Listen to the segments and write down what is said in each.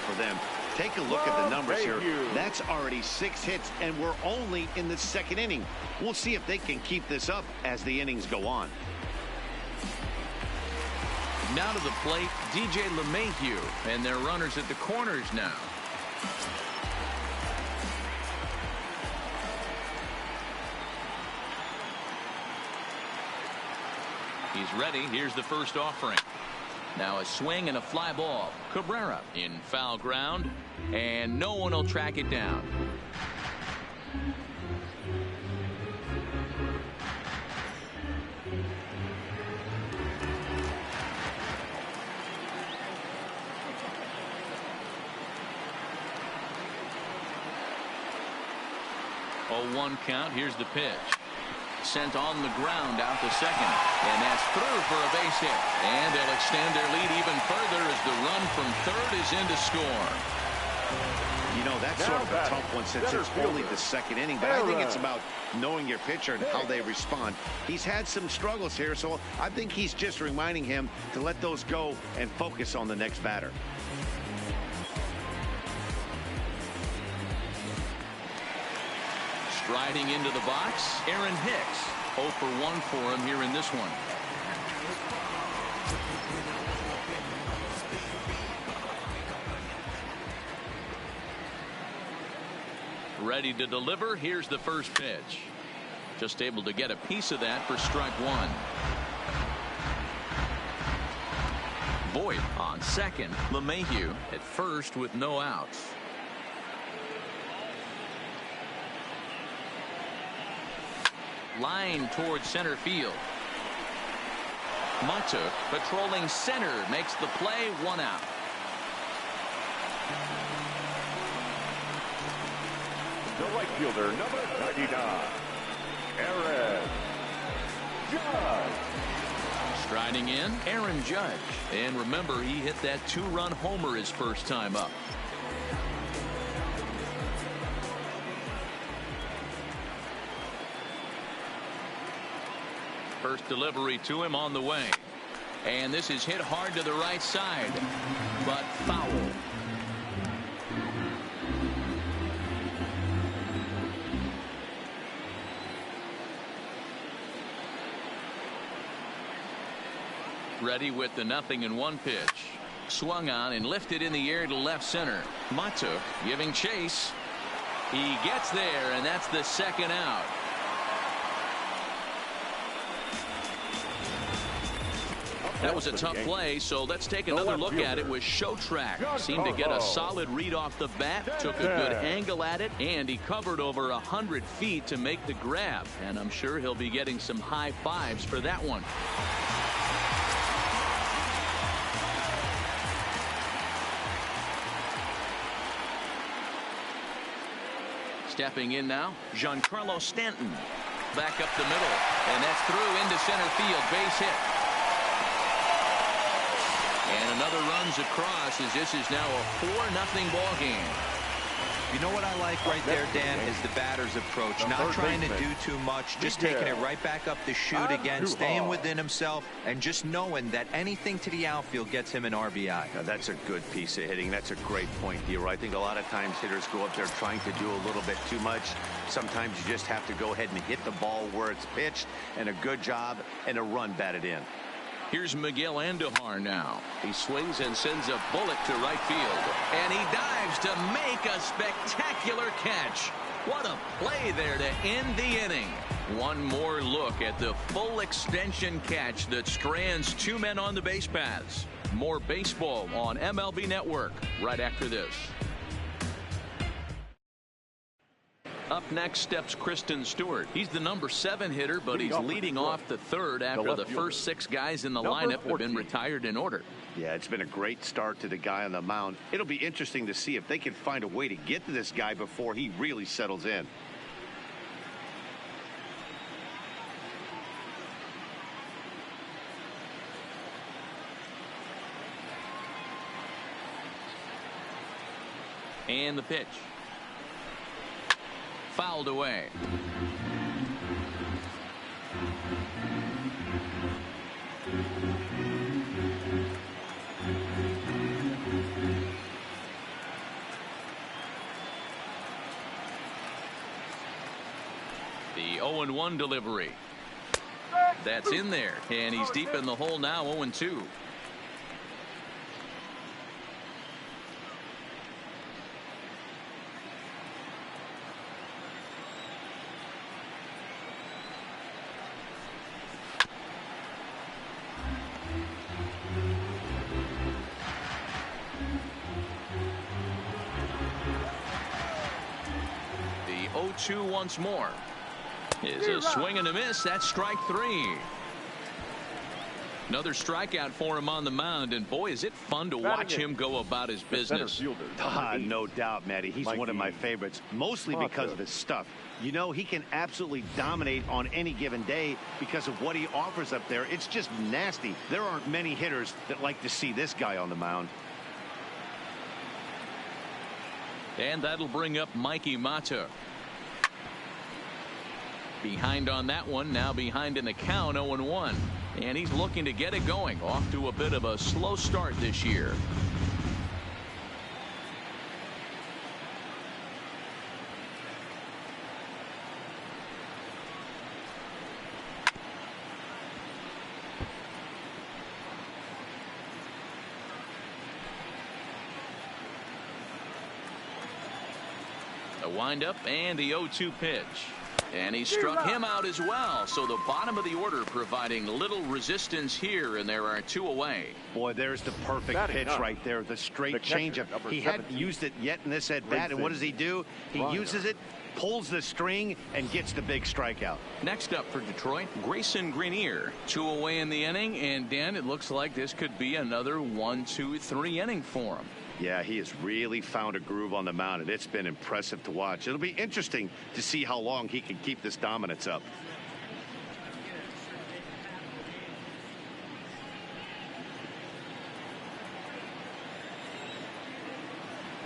for them. Take a look at the numbers here. That's already 6 hits, and we're only in the 2nd inning. We'll see if they can keep this up as the innings go on. Now to the plate, DJ LeMahieu, and their runners at the corners now. He's ready. Here's the first offering. Now a swing and a fly ball. Cabrera in foul ground, and no one will track it down. Oh, 1 count. Here's the pitch. Sent on the ground out to second, and that's through for a base hit, and they'll extend their lead even further as the run from third is in to score. You know, that's sort of a tough one since it's only the 2nd inning, but I think it's about knowing your pitcher and how they respond. He's had some struggles here, so I think he's just reminding him to let those go and focus on the next batter. Striding into the box, Aaron Hicks. 0 for 1 for him here in this one. Ready to deliver. Here's the first pitch. Just able to get a piece of that for strike 1. Boyd on second. LeMahieu at first with no outs. Line towards center field. Mata patrolling center makes the play. 1 out. The right fielder, number 99, Aaron Judge. Striding in, Aaron Judge. And remember, he hit that 2-run homer his first time up. First delivery to him on the way. And this is hit hard to the right side, but foul. Ready with the 0-1 pitch. Swung on and lifted in the air to left center. Mata giving chase. He gets there, and that's the 2nd out. That was a tough play, so let's take another look at it with Show Track. Seemed to get a solid read off the bat, took a good angle at it, and he covered over 100 feet to make the grab. And I'm sure he'll be getting some high fives for that one. Stepping in now, Giancarlo Stanton. Back up the middle, and that's through into center field. Base hit. And another runs across as this is now a 4-0 ball game. You know what I like right there, Dan, is the batter's approach. Not trying to do too much, just taking it right back up the chute again, staying within himself, and just knowing that anything to the outfield gets him an RBI. Now, that's a good piece of hitting. That's a great point, Hero. I think a lot of times hitters go up there trying to do a little bit too much. Sometimes you just have to go ahead and hit the ball where it's pitched, and a good job and a run batted in. Here's Miguel Andujar now. He swings and sends a bullet to right field. And he dives to make a spectacular catch. What a play there to end the inning. One more look at the full extension catch that strands 2 men on the base paths. More baseball on MLB Network right after this. Up next steps Kristen Stewart. He's the number 7 hitter, but he's leading off the 3rd after the first 6 guys in the lineup have been retired in order. Yeah, it's been a great start to the guy on the mound. It'll be interesting to see if they can find a way to get to this guy before he really settles in. And the pitch. Fouled away. The 0-1 delivery. That's in there, and he's deep in the hole now, 0-2. The 0-2 once more. Is a swing and a miss. That's strike 3. Another strikeout for him on the mound, and boy, is it fun to watch him go about his business. No doubt, Matty. He's one of my favorites, mostly because of his stuff. You know, he can absolutely dominate on any given day because of what he offers up there. It's just nasty. There aren't many hitters that like to see this guy on the mound. And that'll bring up Mikey Mata. Behind on that one, now behind in the count, 0-1. And he's looking to get it going. Off to a bit of a slow start this year. The windup and the 0-2 pitch. And he struck him out as well. So the bottom of the order providing little resistance here, and there are 2 away. Boy, there's the perfect pitch right there. The straight changeup. He hadn't used it yet in this at bat. And what does he do? He uses it, pulls the string, and gets the big strikeout. Next up for Detroit, Grayson Greenier. 2 away in the inning. And Dan, it looks like this could be another 1, 2, 3 inning for him. Yeah, he has really found a groove on the mound, and it's been impressive to watch. It'll be interesting to see how long he can keep this dominance up.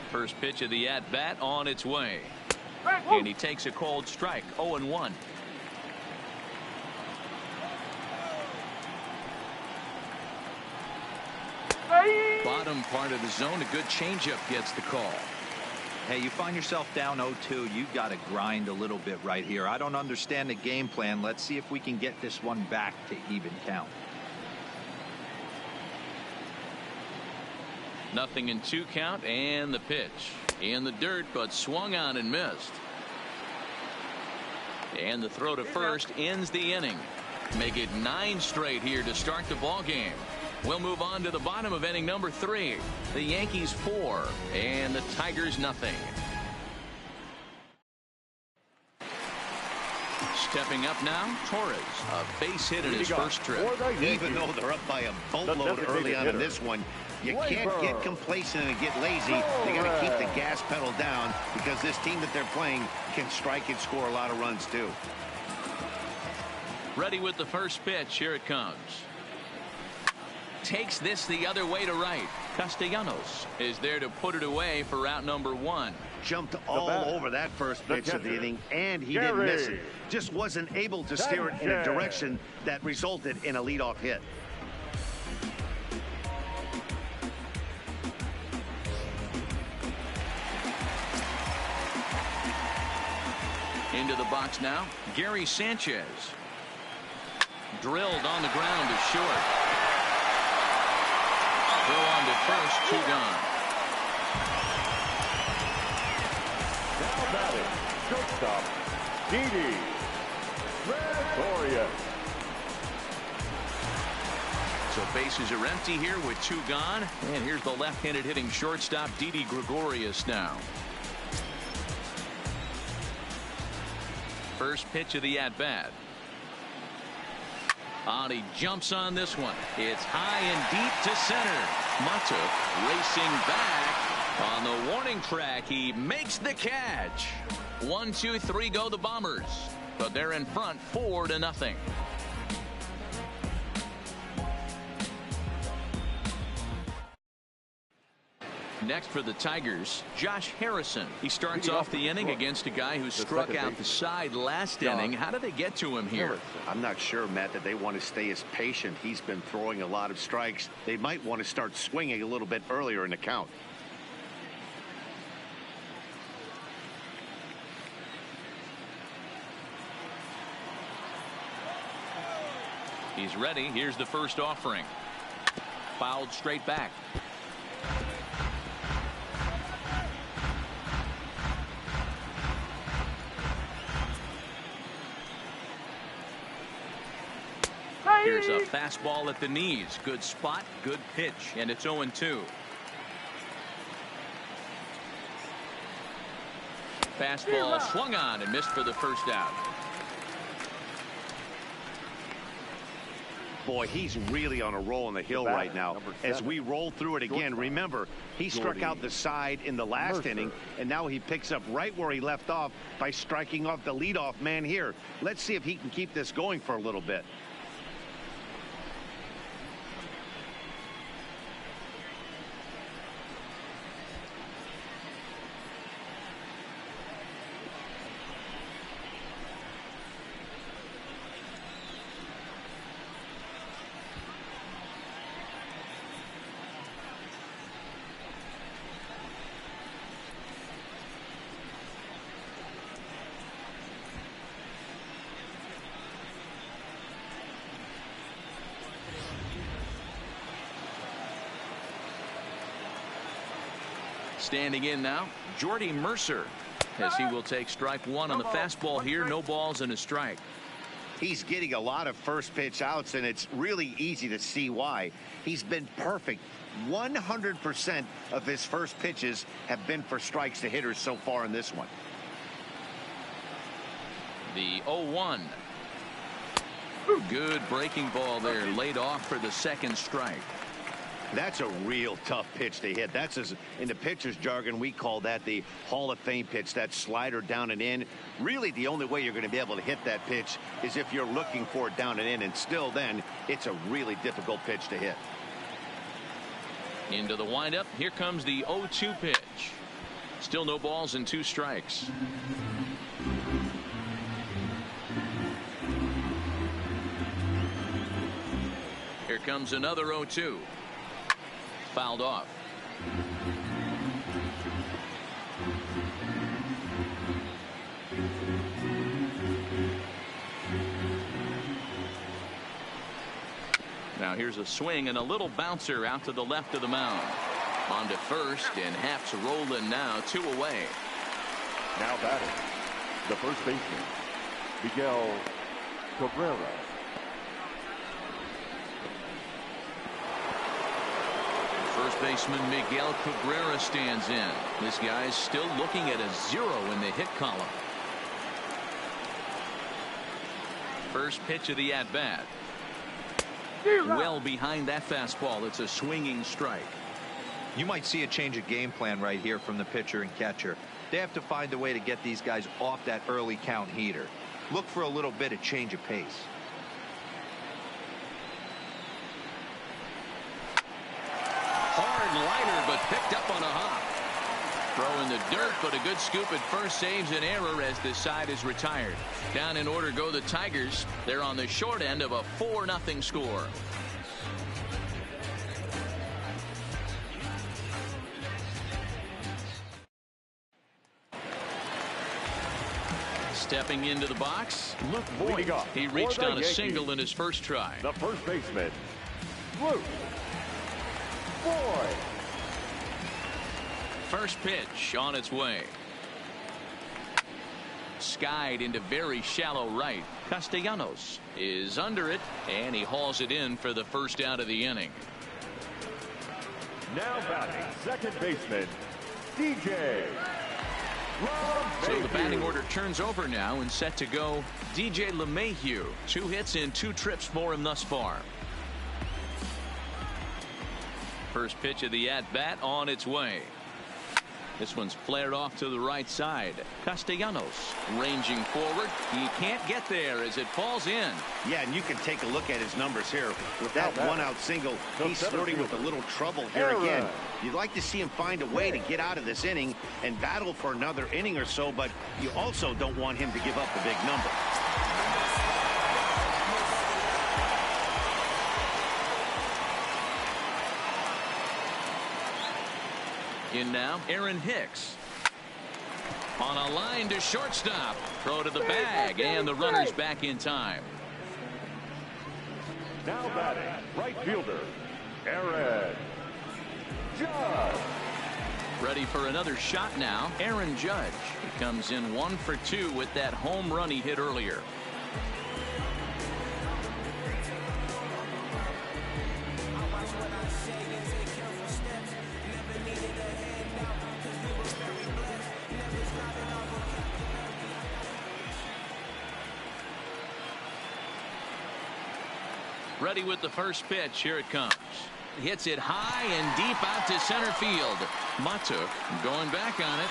First pitch of the at-bat on its way. And he takes a cold strike, 0-1. Bottom part of the zone, a good changeup gets the call. Hey, you find yourself down 0-2, you got to grind a little bit right here. I don't understand the game plan. Let's see if we can get this one back to even count. Nothing in 2 count, and the pitch in the dirt, but swung on and missed. And the throw to first ends the inning. Make it 9 straight here to start the ball game. We'll move on to the bottom of inning number 3. The Yankees 4 and the Tigers nothing. Stepping up now, Torres, a base hit in his first trip. Even though they're up by a boatload early on in this one, you can't get complacent and get lazy. They got to keep the gas pedal down because this team that they're playing can strike and score a lot of runs too. Ready with the first pitch. Here it comes. Takes this the other way to right. Castellanos is there to put it away for out number 1. Jumped all over that first pitch of the inning, and he didn't miss it. Just wasn't able to steer it in a direction that resulted in a leadoff hit. Into the box now, Gary Sanchez. Drilled on the ground to short. Throw on to first, 2 gone. Now batting, shortstop, Didi Gregorius. So bases are empty here with 2 gone. And here's the left-handed hitting shortstop, Didi Gregorius now. First pitch of the at-bat. And he jumps on this one. It's high and deep to center. Mata racing back on the warning track. He makes the catch. 1, 2, 3 go the Bombers, but they're in front 4-0. Next for the Tigers, Josh Harrison. He starts off the inning against a guy who struck out the side last inning. How did they get to him here? I'm not sure, Matt, that they want to stay as patient. He's been throwing a lot of strikes. They might want to start swinging a little bit earlier in the count. He's ready. Here's the first offering. Fouled straight back. Here's a fastball at the knees. Good spot, good pitch, and it's 0-2. Fastball swung on and missed for the first out. Boy, he's really on a roll on the hill right now. As we roll through it again, remember, he struck out the side in the last inning, and now he picks up right where he left off by striking off the leadoff man here. Let's see if he can keep this going for a little bit. Standing in now, Jordy Mercer, as he will take strike one on the fastball here. No balls and a strike. He's getting a lot of first pitch outs, and it's really easy to see why. He's been perfect. 100% of his first pitches have been for strikes to hitters so far in this one. The 0-1. Good breaking ball there, laid off for the second strike. That's a real tough pitch to hit. That's, in the pitcher's jargon, we call that the Hall of Fame pitch, that slider down and in. Really, the only way you're going to be able to hit that pitch is if you're looking for it down and in, and still then, it's a really difficult pitch to hit. Into the windup. Here comes the 0-2 pitch. Still no balls and two strikes. Here comes another 0-2. Fouled off. Now here's a swing and a little bouncer out to the left of the mound. On to first, and Haps rolling now, 2 away. Now batting, the first baseman, Miguel Cabrera. First baseman Miguel Cabrera stands in. This guy's still looking at a 0 in the hit column. First pitch of the at-bat. Well behind that fastball. It's a swinging strike. You might see a change of game plan right here from the pitcher and catcher. They have to find a way to get these guys off that early count heater. Look for a little bit of change of pace. Hard liner, but picked up on a hop. Throw in the dirt, but a good scoop at first saves an error as this side is retired. Down in order go the Tigers. They're on the short end of a 4-0 score. Stepping into the box, Luke Boyd. He reached on a single in his first try. The first baseman, Luke Boyd. First pitch on its way. Skied into very shallow right. Castellanos is under it, and he hauls it in for the first out of the inning. Now batting, second baseman, DJ. So the batting order turns over now and set to go DJ LeMahieu. 2 hits in 2 trips for him thus far. First pitch of the at-bat on its way. This one's flared off to the right side. Castellanos ranging forward. He can't get there as it falls in. Yeah, and you can take a look at his numbers here. With that 1-out single, he's flirting with a little trouble here again. You'd like to see him find a way to get out of this inning and battle for another inning or so, but you also don't want him to give up the big number. In now, Aaron Hicks. On a line to shortstop. Throw to the bag, and the runner's back in time. Now batting, right fielder, Aaron Judge. Ready for another shot now, Aaron Judge. He comes in 1 for 2 with that home run he hit earlier. Ready with the first pitch. Here it comes. Hits it high and deep out to center field. Matuk going back on it.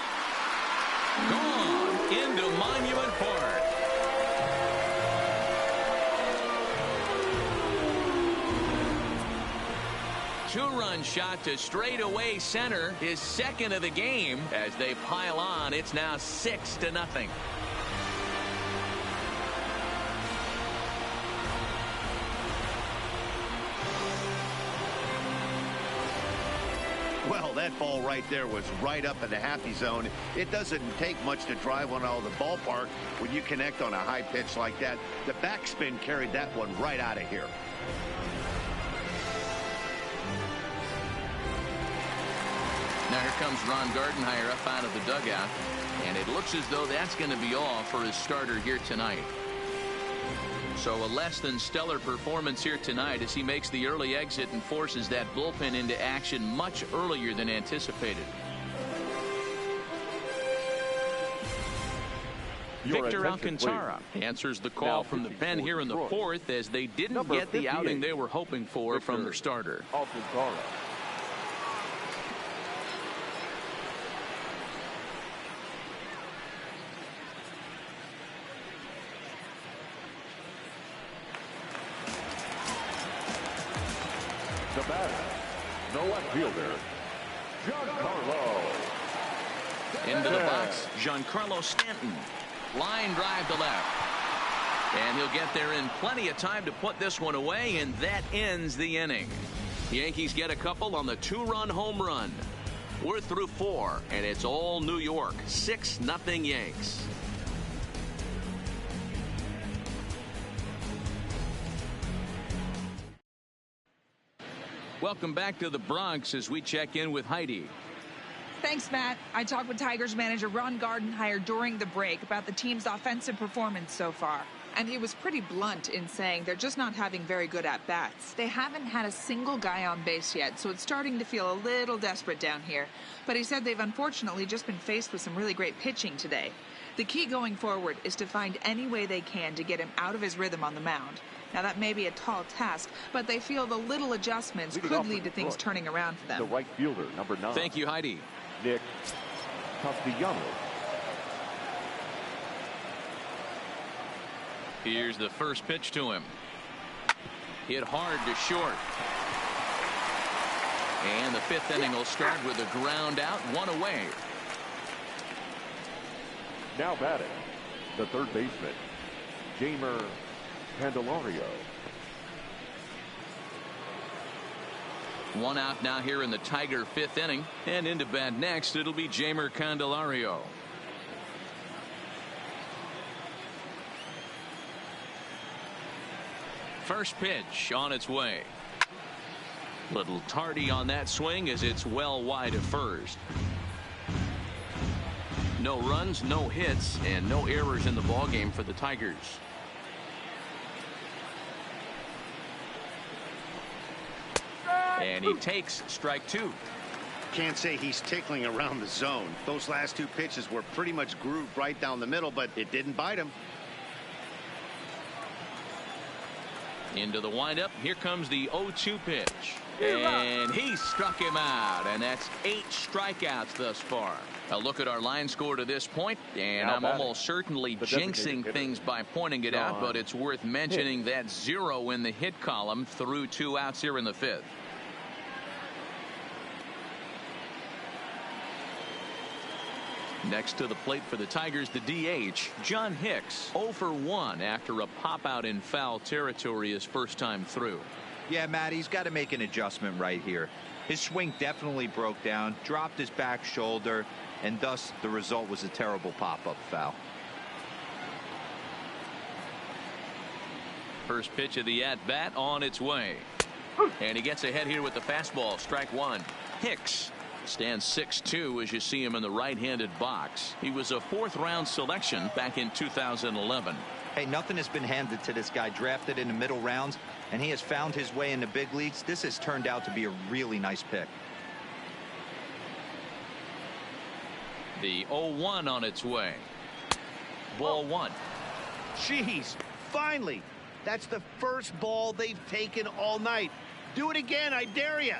Gone into Monument Park. Two-run shot to straightaway center. His second of the game. As they pile on, it's now 6-0. Well, that ball right there was right up in the happy zone. It doesn't take much to drive one out of the ballpark when you connect on a high pitch like that. The backspin carried that one right out of here. Now here comes Ron Gardenhire up out of the dugout, and it looks as though that's going to be all for his starter here tonight. So a less than stellar performance here tonight as he makes the early exit and forces that bullpen into action much earlier than anticipated. Victor Alcantara answers the call from the pen here in the fourth as they didn't get the outing they were hoping for from their starter. Alcantara. The batter, the left fielder, Giancarlo. Into the box, Giancarlo Stanton. Line drive to left. And he'll get there in plenty of time to put this one away, and that ends the inning. Yankees get a couple on the two-run home run. We're through 4, and it's all New York. 6-0 Yanks. Welcome back to the Bronx as we check in with Heidi. Thanks, Matt. I talked with Tigers manager Ron Gardenhire during the break about the team's offensive performance so far. And he was pretty blunt in saying they're just not having very good at-bats. They haven't had a single guy on base yet, so it's starting to feel a little desperate down here. But he said they've unfortunately just been faced with some really great pitching today. The key going forward is to find any way they can to get him out of his rhythm on the mound. Now, that may be a tall task, but they feel the little adjustments could lead to things turning around for them. The right fielder, number 9. Thank you, Heidi. Nick Castellanos. Here's the first pitch to him. Hit hard to short. And the 5th inning will start with a ground out, 1 away. Now batting, the third baseman, Jeimer Candelario. 1 out now here in the Tiger 5th inning. And into bat next, it'll be Jeimer Candelario. First pitch on its way. Little tardy on that swing as it's well wide of first. No runs, no hits, and no errors in the ballgame for the Tigers. And he takes strike 2. Can't say he's tickling around the zone. Those last 2 pitches were pretty much grooved right down the middle, but it didn't bite him. Into the windup. Here comes the 0-2 pitch. And he struck him out. And that's 8 strikeouts thus far. A look at our line score to this point, and I'm almost certainly jinxing things by pointing it out, but it's worth mentioning that 0 in the hit column through 2 outs here in the 5th. Next to the plate for the Tigers, the DH, John Hicks, 0 for 1 after a pop-out in foul territory his first time through. Yeah, Matt, he's got to make an adjustment right here. His swing definitely broke down, dropped his back shoulder, and thus the result was a terrible pop-up foul. First pitch of the at-bat on its way. And he gets ahead here with the fastball. Strike one. Hicks stands 6'2" as you see him in the right-handed box. He was a fourth-round selection back in 2011. Hey, nothing has been handed to this guy. Drafted in the middle rounds, and he has found his way in the big leagues. This has turned out to be a really nice pick. The 0-1 on its way. Ball one. Jeez, finally. That's the first ball they've taken all night. Do it again, I dare you.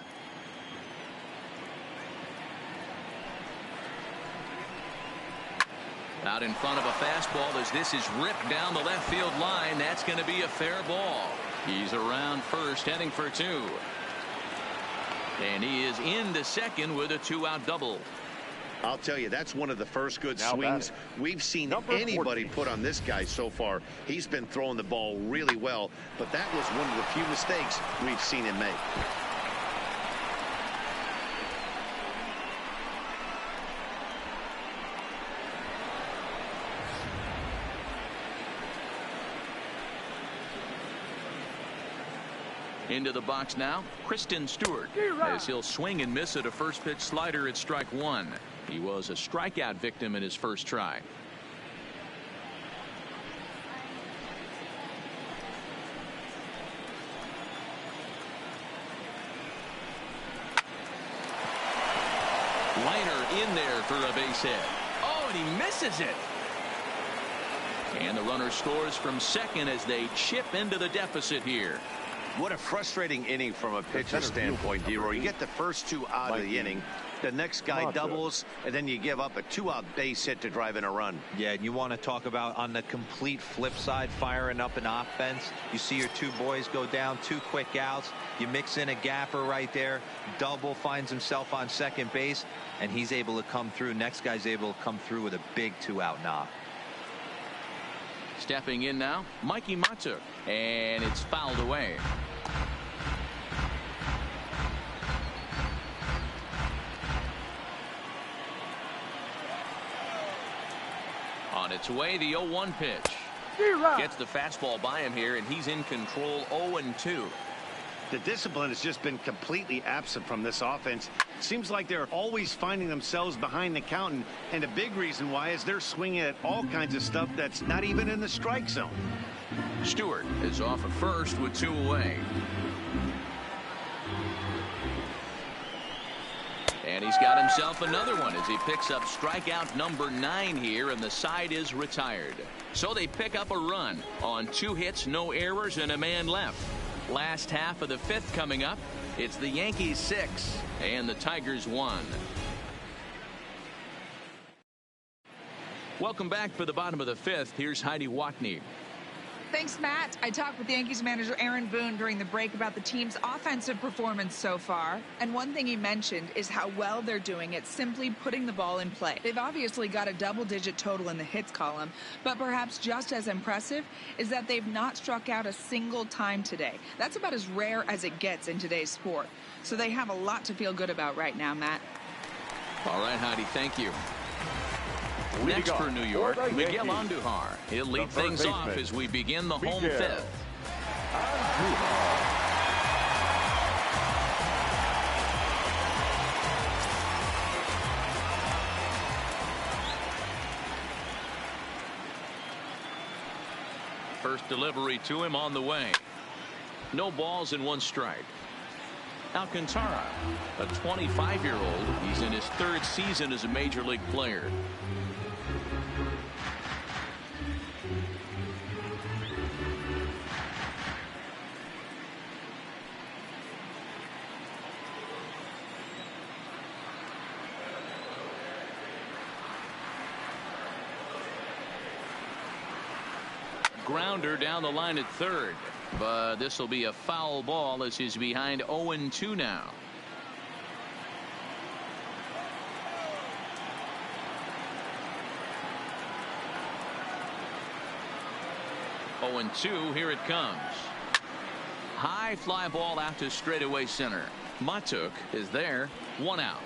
Out in front of a fastball as this is ripped down the left field line. That's going to be a fair ball. He's around first, heading for two. And he is into second with a two-out double. I'll tell you, that's one of the first good swings we've seen anybody put on this guy so far. He's been throwing the ball really well, but that was one of the few mistakes we've seen him make. Into the box now, Kristen Stewart, as he'll swing and miss at a first pitch slider at strike one. He was a strikeout victim in his first try. Liner in there for a base hit. Oh, and he misses it. And the runner scores from second as they chip into the deficit here. What a frustrating inning from a pitcher standpoint, D-Roy. You get the first two out of the inning. The next guy doubles, and then you give up a two-out base hit to drive in a run. Yeah, and you want to talk about on the complete flip side, firing up an offense. You see your two boys go down, two quick outs. You mix in a gapper right there. Double finds himself on second base, and he's able to come through. Next guy's able to come through with a big two-out knock. Stepping in now, Mikey Matuk, and it's fouled away. On its way, the 0-1 pitch. Gets the fastball by him here, and he's in control. 0-2. The discipline has just been completely absent from this offense. Seems like they're always finding themselves behind the count, and a big reason why is they're swinging at all kinds of stuff that's not even in the strike zone. Stewart is off at first with two away. And he's got himself another one as he picks up strikeout number 9 here, and the side is retired. So they pick up a run on 2 hits, no errors, and a man left. Last half of the 5th coming up. It's the Yankees 6 and the Tigers 1. Welcome back for the bottom of the 5th. Here's Heidi Watney. Thanks, Matt. I talked with Yankees manager Aaron Boone during the break about the team's offensive performance so far. And one thing he mentioned is how well they're doing at simply putting the ball in play. They've obviously got a double-digit total in the hits column, but perhaps just as impressive is that they've not struck out a single time today. That's about as rare as it gets in today's sport. So they have a lot to feel good about right now, Matt. All right, Heidi, thank you. Next for New York, Miguel Andujar. He'll lead things off as we begin the home 5th. First delivery to him on the way. No balls and 1 strike. Alcantara, a 25-year-old. He's in his 3rd season as a major league player. Grounder down the line at 3rd, but this will be a foul ball as he's behind 0-2 now. And 2, here it comes. High fly ball out to straightaway center. Matuk is there, 1 out.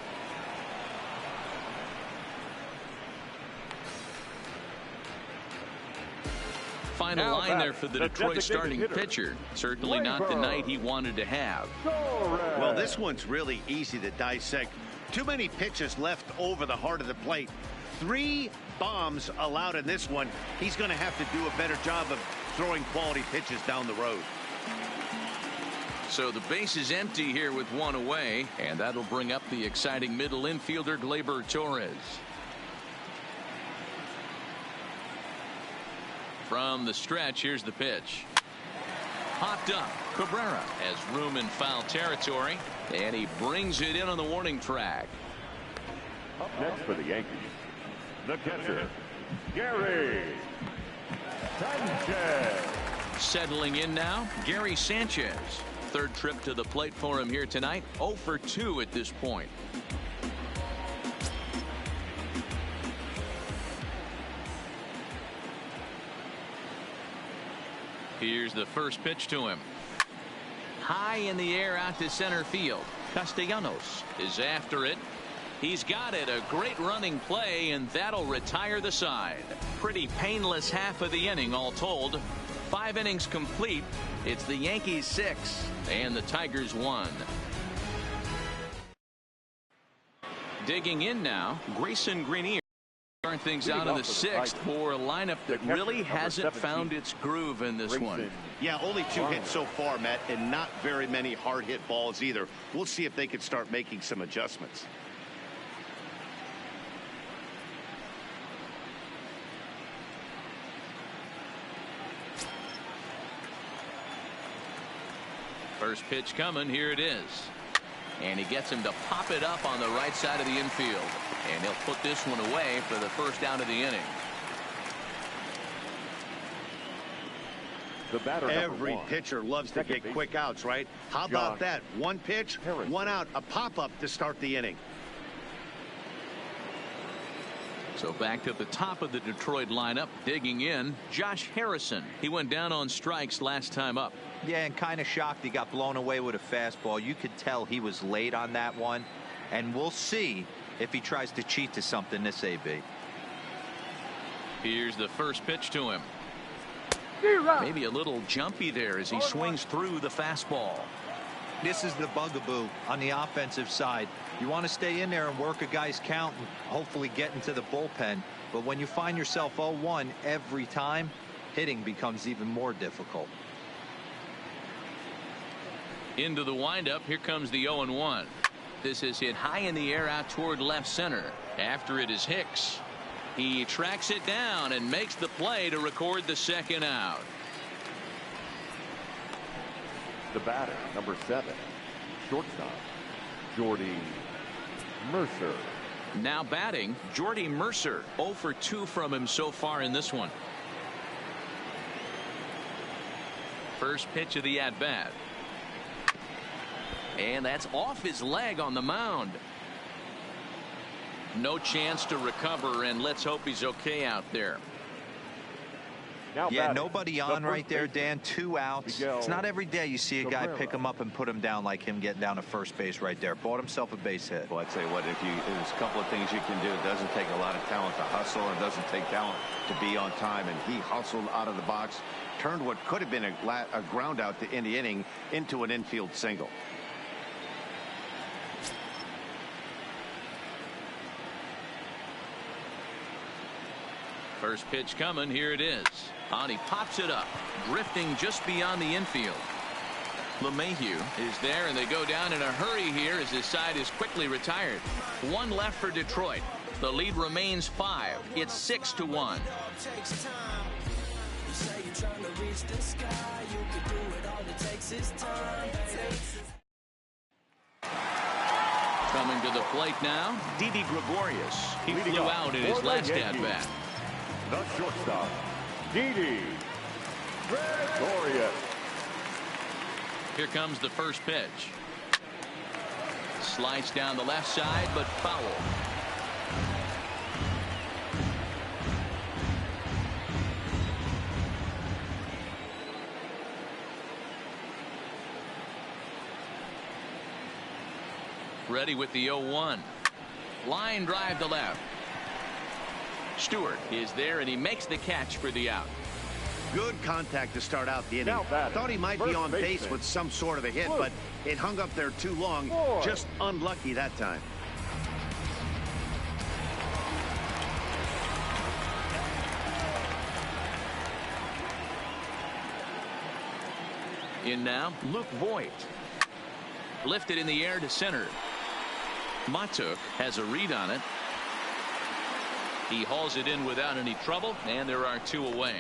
final line there for the Detroit starting pitcher. Certainly not the night he wanted to have. Well, this one's really easy to dissect. Too many pitches left over the heart of the plate. 3 bombs allowed in this one. He's going to have to do a better job of throwing quality pitches down the road. So the base is empty here with 1 away, and that'll bring up the exciting middle infielder Gleyber Torres. From the stretch, here's the pitch. Popped up. Cabrera has room in foul territory, and he brings it in on the warning track. Up next for the Yankees, the catcher, Gary Sanchez. Settling in now, Gary Sanchez. 3rd trip to the plate for him here tonight. 0 for 2 at this point. Here's the first pitch to him. High in the air out to center field. Castellanos is after it. He's got it. A great running play, and that'll retire the side. Pretty painless half of the inning all told. 5 innings complete. It's the Yankees 6 and the Tigers 1. Digging in now, Grayson Greenier. Start things out in the 6th for a lineup that really hasn't found its groove in this one. Yeah, only 2 hits so far, Matt, and not very many hard hit balls either. We'll see if they can start making some adjustments. First pitch coming. Here it is. And he gets him to pop it up on the right side of the infield. And he'll put this one away for the first out of the inning. Every pitcher loves to get quick outs, right? How about that? 1 pitch, 1 out, a pop-up to start the inning. So back to the top of the Detroit lineup, digging in, Josh Harrison. He went down on strikes last time up. Yeah, and kind of shocked he got blown away with a fastball. You could tell he was late on that one, and we'll see if he tries to cheat to something this AB. Here's the first pitch to him. Maybe a little jumpy there as he swings through the fastball. This is the bugaboo on the offensive side. You want to stay in there and work a guy's count and hopefully get into the bullpen. But when you find yourself 0-1 every time, hitting becomes even more difficult. Into the windup. Here comes the 0-1. This is hit high in the air out toward left center. After it is Hicks. He tracks it down and makes the play to record the second out. The batter, number 7, shortstop, Jordy Mercer. Now batting, Jordy Mercer. 0 for 2 from him so far in this one. First pitch of the at-bat. And that's off his leg on the mound. No chance to recover, and let's hope he's okay out there. Yeah, nobody on right there, Dan. 2 outs. It's not every day you see a guy pick him up and put him down like him getting down to first base right there. Bought himself a base hit. Well, I'd say what, there's a couple of things you can do. It doesn't take a lot of talent to hustle, and it doesn't take talent to be on time. And he hustled out of the box, turned what could have been a ground out to end the inning into an infield single. First pitch coming. Here it is. And he pops it up, drifting just beyond the infield. LeMahieu is there, and they go down in a hurry here as his side is quickly retired. 1 left for Detroit. The lead remains 5. It's 6-1. Coming to the plate now, Didi Gregorius. He flew out in his last at-bat. The shortstop, Didi Gregorius. Here comes the first pitch. Slides down the left side, but foul. Ready with the 0-1. Line drive to left. Stewart is there, and he makes the catch for the out. Good contact to start out the inning. Now batting, Thought he might be first on base baseman. with some sort of a hit, Blue. but it hung up there too long. Just unlucky that time. In now, Luke Voigt. Lifted in the air to center. Matuk has a read on it. He hauls it in without any trouble, and there are 2 away.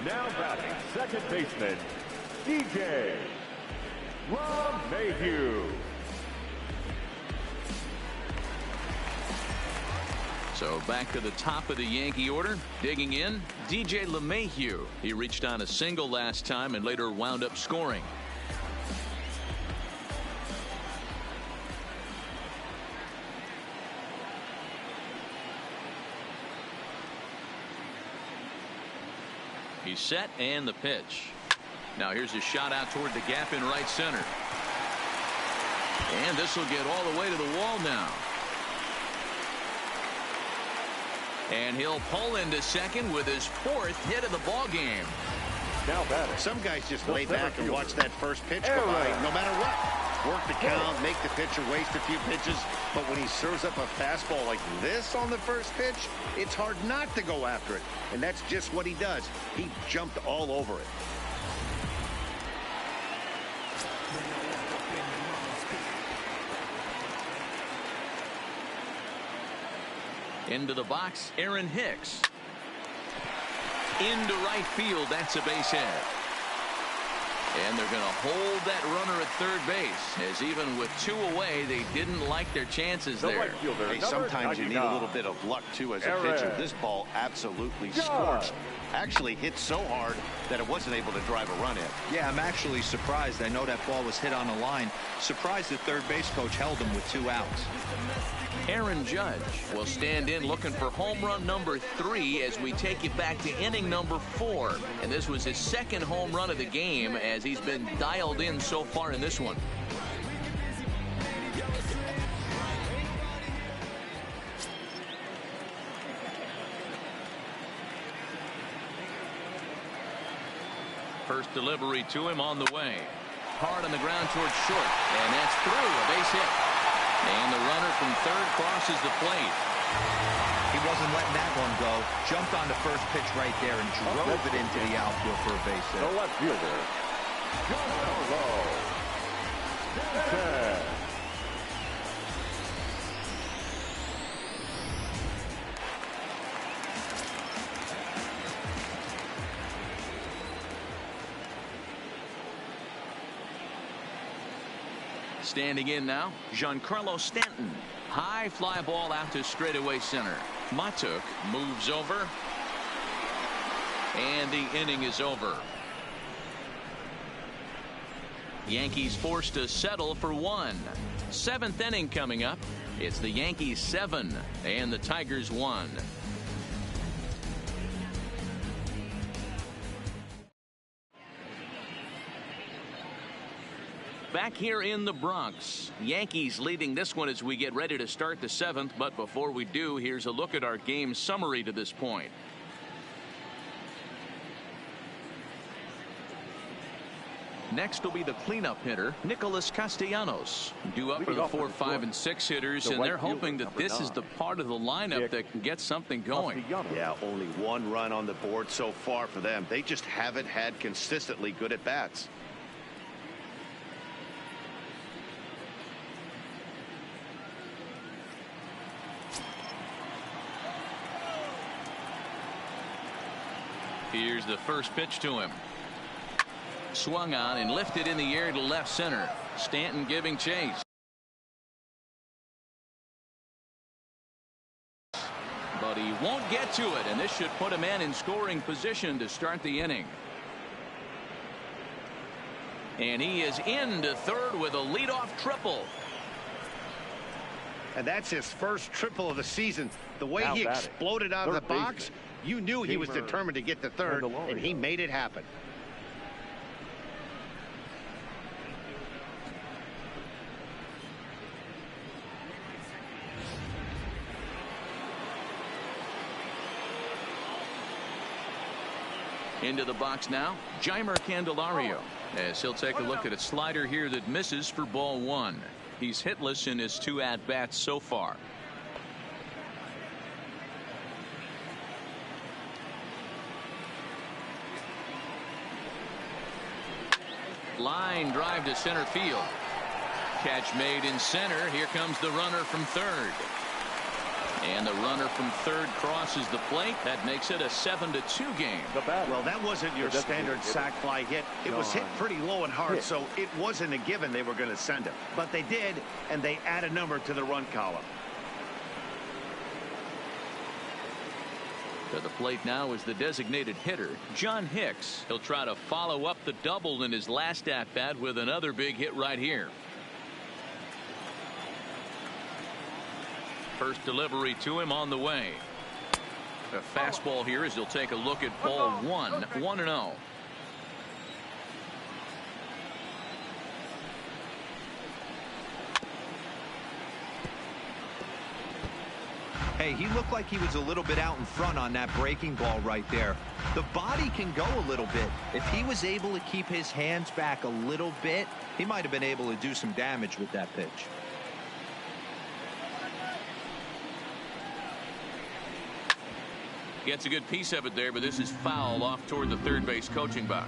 Now batting, second baseman, DJ LeMahieu. So back to the top of the Yankee order. Digging in, DJ LeMahieu. He reached on a single last time and later wound up scoring. He's set, and the pitch. Now here's a shot out toward the gap in right center. And this will get all the way to the wall now. And he'll pull into second with his 4th hit of the ball game. Now batting. Some guys just lay back and watch that first pitch go by, no matter what. Work the count, make the pitcher waste a few pitches, but when he serves up a fastball like this on the first pitch, it's hard not to go after it. And that's just what he does. He jumped all over it. Into the box, Aaron Hicks. Into right field, that's a base hit. And they're going to hold that runner at third base, as even with 2 away, they didn't like their chances The there. right fielder, Hey, number sometimes you need a 99. little bit of luck, too, as a Aaron. pitcher. This ball absolutely scorched. Actually hit so hard that it wasn't able to drive a run in. Yeah, I'm actually surprised. I know that ball was hit on the line. Surprised the third base coach held him with 2 outs. Aaron Judge will stand in looking for home run number 3 as we take it back to inning number 4. And this was his 2nd home run of the game as he's been dialed in so far in this one. First delivery to him on the way. Hard on the ground towards short. And that's through. A base hit. And the runner from third crosses the plate. He wasn't letting that one go. Jumped on the first pitch right there and drove it into the outfield for a base hit. The left fielder, Giancarlo Stanton. Standing in now, Giancarlo Stanton. High fly ball out to straightaway center. Matuk moves over. And the inning is over. Yankees forced to settle for 1. 7th inning coming up. It's the Yankees 7 and the Tigers 1. Back here in the Bronx, Yankees leading this one as we get ready to start the 7th. But before we do, here's a look at our game summary to this point. Next will be the cleanup hitter, Nicholas Castellanos. Due up for the 4, 5, and 6 hitters, and they're hoping that this is the part of the lineup that can get something going. Yeah, only 1 run on the board so far for them. They just haven't had consistently good at bats. Here's the first pitch to him. Swung on and lifted in the air to left center. Stanton giving chase. But he won't get to it, and this should put a man in scoring position to start the inning. And he is into third with a leadoff triple. And that's his first triple of the season. The way Now he batting, exploded out of the third box, baseman, you knew he was Gamer determined to get to third, and he made it happen. Into the box now, Jeimer Candelario, as he'll take a look at a slider here that misses for ball one. He's hitless in his 2 at-bats so far. Line drive to center field. Catch made in center. Here comes the runner from third. And the runner from third crosses the plate. That makes it a 7-2 game. Well, that wasn't your standard sac fly hit. It was hit pretty low and hard, so it wasn't a given they were going to send it. But they did, and they add a number to the run column. To the plate now is the designated hitter, John Hicks. He'll try to follow up the double in his last at-bat with another big hit right here. First delivery to him on the way. A fastball here as he'll take a look at ball one. 1-0. Hey, he looked like he was a little bit out in front on that breaking ball right there. The body can go a little bit. If he was able to keep his hands back a little bit, he might have been able to do some damage with that pitch. Gets a good piece of it there, but this is foul off toward the third base coaching box.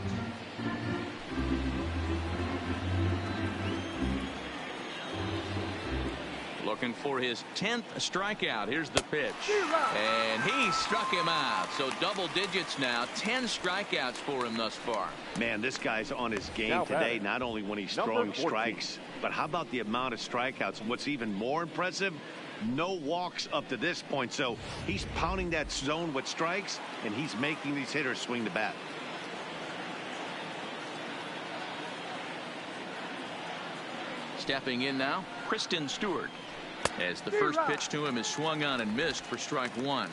Looking for his 10th strikeout. Here's the pitch. And he struck him out. So double digits now. 10 strikeouts for him thus far. Man, this guy's on his game today, not only when he's throwing strikes, but how about the amount of strikeouts? What's even more impressive, no walks up to this point. So he's pounding that zone with strikes, and he's making these hitters swing the bat. Stepping in now, Kristen Stewart, as the first pitch to him is swung on and missed for strike one.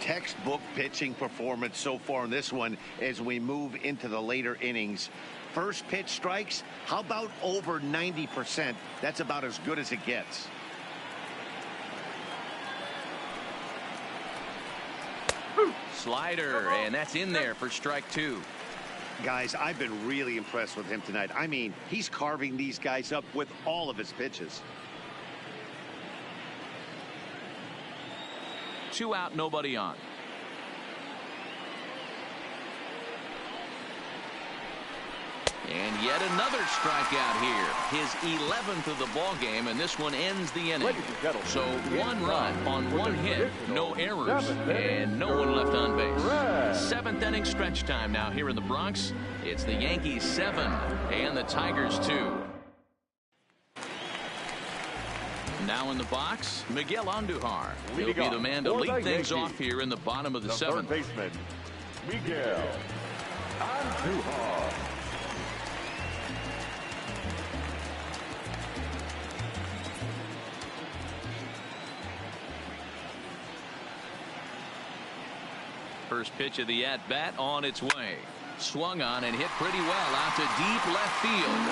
Textbook pitching performance so far in this one as we move into the later innings. First pitch strikes, how about over 90%? That's about as good as it gets. Slider, and that's in there for strike two. Guys, I've been really impressed with him tonight. I mean, he's carving these guys up with all of his pitches. 2 out, nobody on. And yet another strikeout here. His 11th of the ball game, and this one ends the inning. So 1 run on 1 hit, no errors, and no one left on base. 7th inning stretch time now here in the Bronx. It's the Yankees 7 and the Tigers 2. Now in the box, Miguel Andujar. He'll be the man to lead things off here in the bottom of the 7th. Third baseman, Miguel Andujar. First pitch of the at-bat on its way. Swung on and hit pretty well out to deep left field.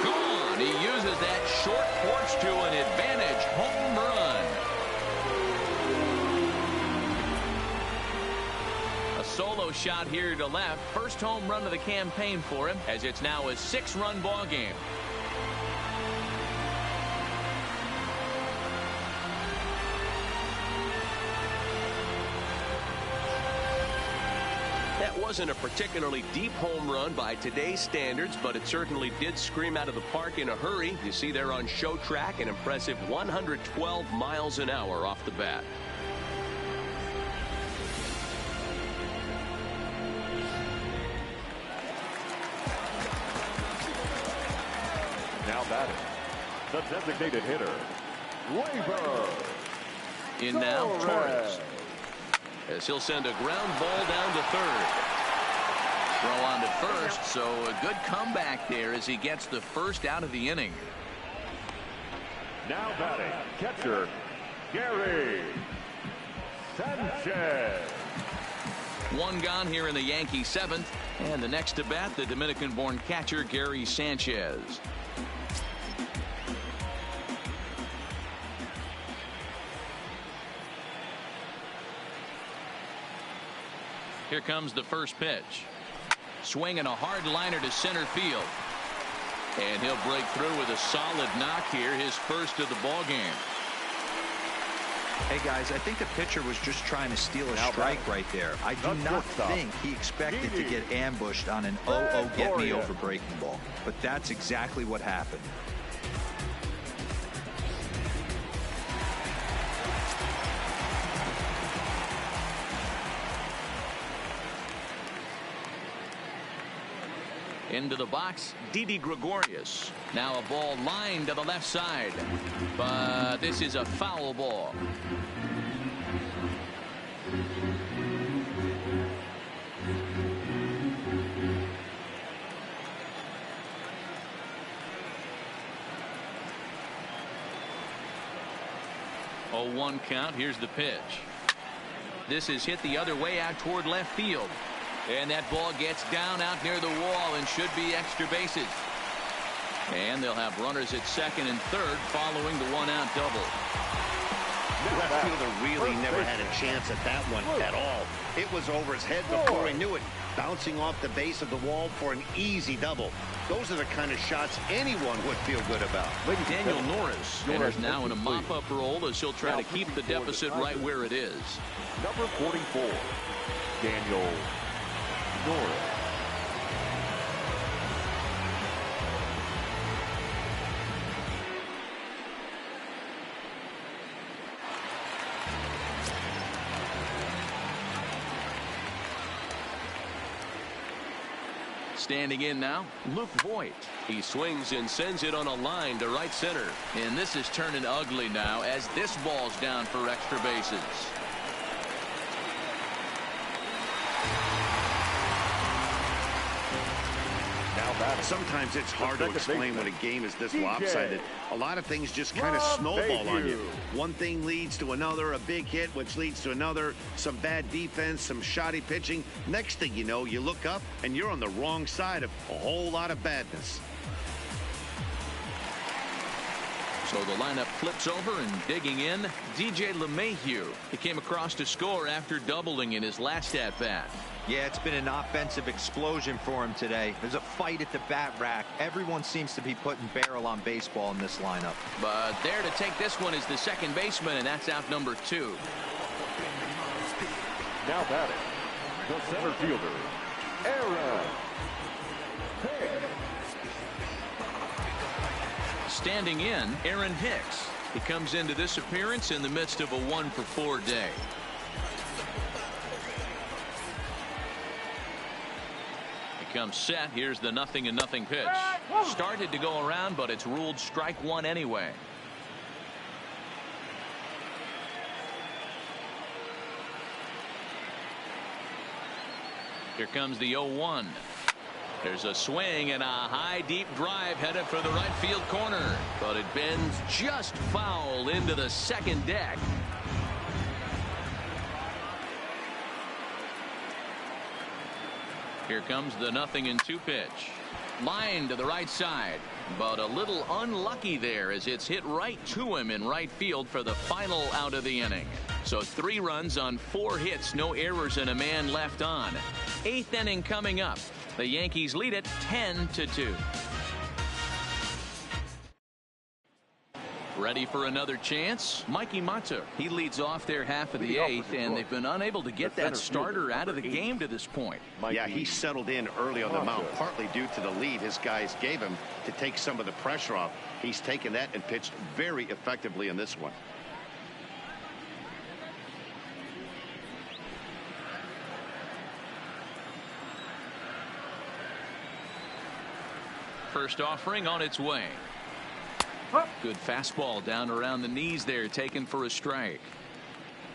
Gone. He uses that short porch to an advantage home run. A solo shot here to left. First home run of the campaign for him, as it's now a 6-run ball game. That wasn't a particularly deep home run by today's standards, but it certainly did scream out of the park in a hurry. You see there on show track an impressive 112 miles an hour off the bat. Now batting, the designated hitter, Labor. In now, Torres, as he'll send a ground ball down to third. Throw on to first, so a good comeback there as he gets the first out of the inning. Now batting, catcher, Gary Sanchez. 1 gone here in the Yankee 7th, and the next to bat, the Dominican-born catcher Gary Sanchez. Here comes the first pitch. Swinging a hard liner to center field. And he'll break through with a solid knock here, his first of the ball game. Hey guys, I think the pitcher was just trying to steal a strike right there. I do not think he expected to get ambushed on an 0-0 get me over breaking ball, but that's exactly what happened. Into the box, Didi Gregorius. Now a ball lined to the left side. But this is a foul ball. Oh, 1 count. Here's the pitch. This is hit the other way out toward left field. And that ball gets down out near the wall and should be extra bases. And they'll have runners at second and third following the 1-out double. The left fielder really never had a chance at that one at all. It was over his head before he knew it, bouncing off the base of the wall for an easy double. Those are the kind of shots anyone would feel good about. Daniel Norris enters now in a mop-up role as he'll try to keep the deficit right where it is. Number 44, Daniel Norris. Standing in now, Luke Voigt. He swings and sends it on a line to right center. And this is turning ugly now as this ball's down for extra bases. Sometimes it's hard to explain when a game is this lopsided. A lot of things just kind of snowball on you. One thing leads to another, a big hit, which leads to another, some bad defense, some shoddy pitching. Next thing you know, you look up and you're on the wrong side of a whole lot of badness. So the lineup flips over and digging in, DJ LeMahieu. He came across to score after doubling in his last at-bat. Yeah, it's been an offensive explosion for him today. There's a fight at the bat rack. Everyone seems to be putting barrel on baseball in this lineup. But there to take this one is the second baseman, and that's out number 2. Now batting, the center fielder, Aaron Hicks. Standing in, Aaron Hicks. He comes into this appearance in the midst of a 1-for-4 day. Comes set. Here's the 0-0 pitch. Started to go around, but it's ruled strike one anyway. Here comes the 0-1. There's a swing and a high deep drive headed for the right field corner, but it bends just foul into the second deck. Here comes the 0-2 pitch. Line to the right side, but a little unlucky there as it's hit right to him in right field for the final out of the inning. So 3 runs on 4 hits, no errors, and a man left on. 8th inning coming up. The Yankees lead it 10-2. Ready for another chance? Mikey Mata. He leads off their half of the 8th, and they've been unable to get that starter out of the game to this point. Yeah, he settled in early on the mound, partly due to the lead his guys gave him to take some of the pressure off. He's taken that and pitched very effectively in this one. First offering on its way. Good fastball down around the knees there, taken for a strike.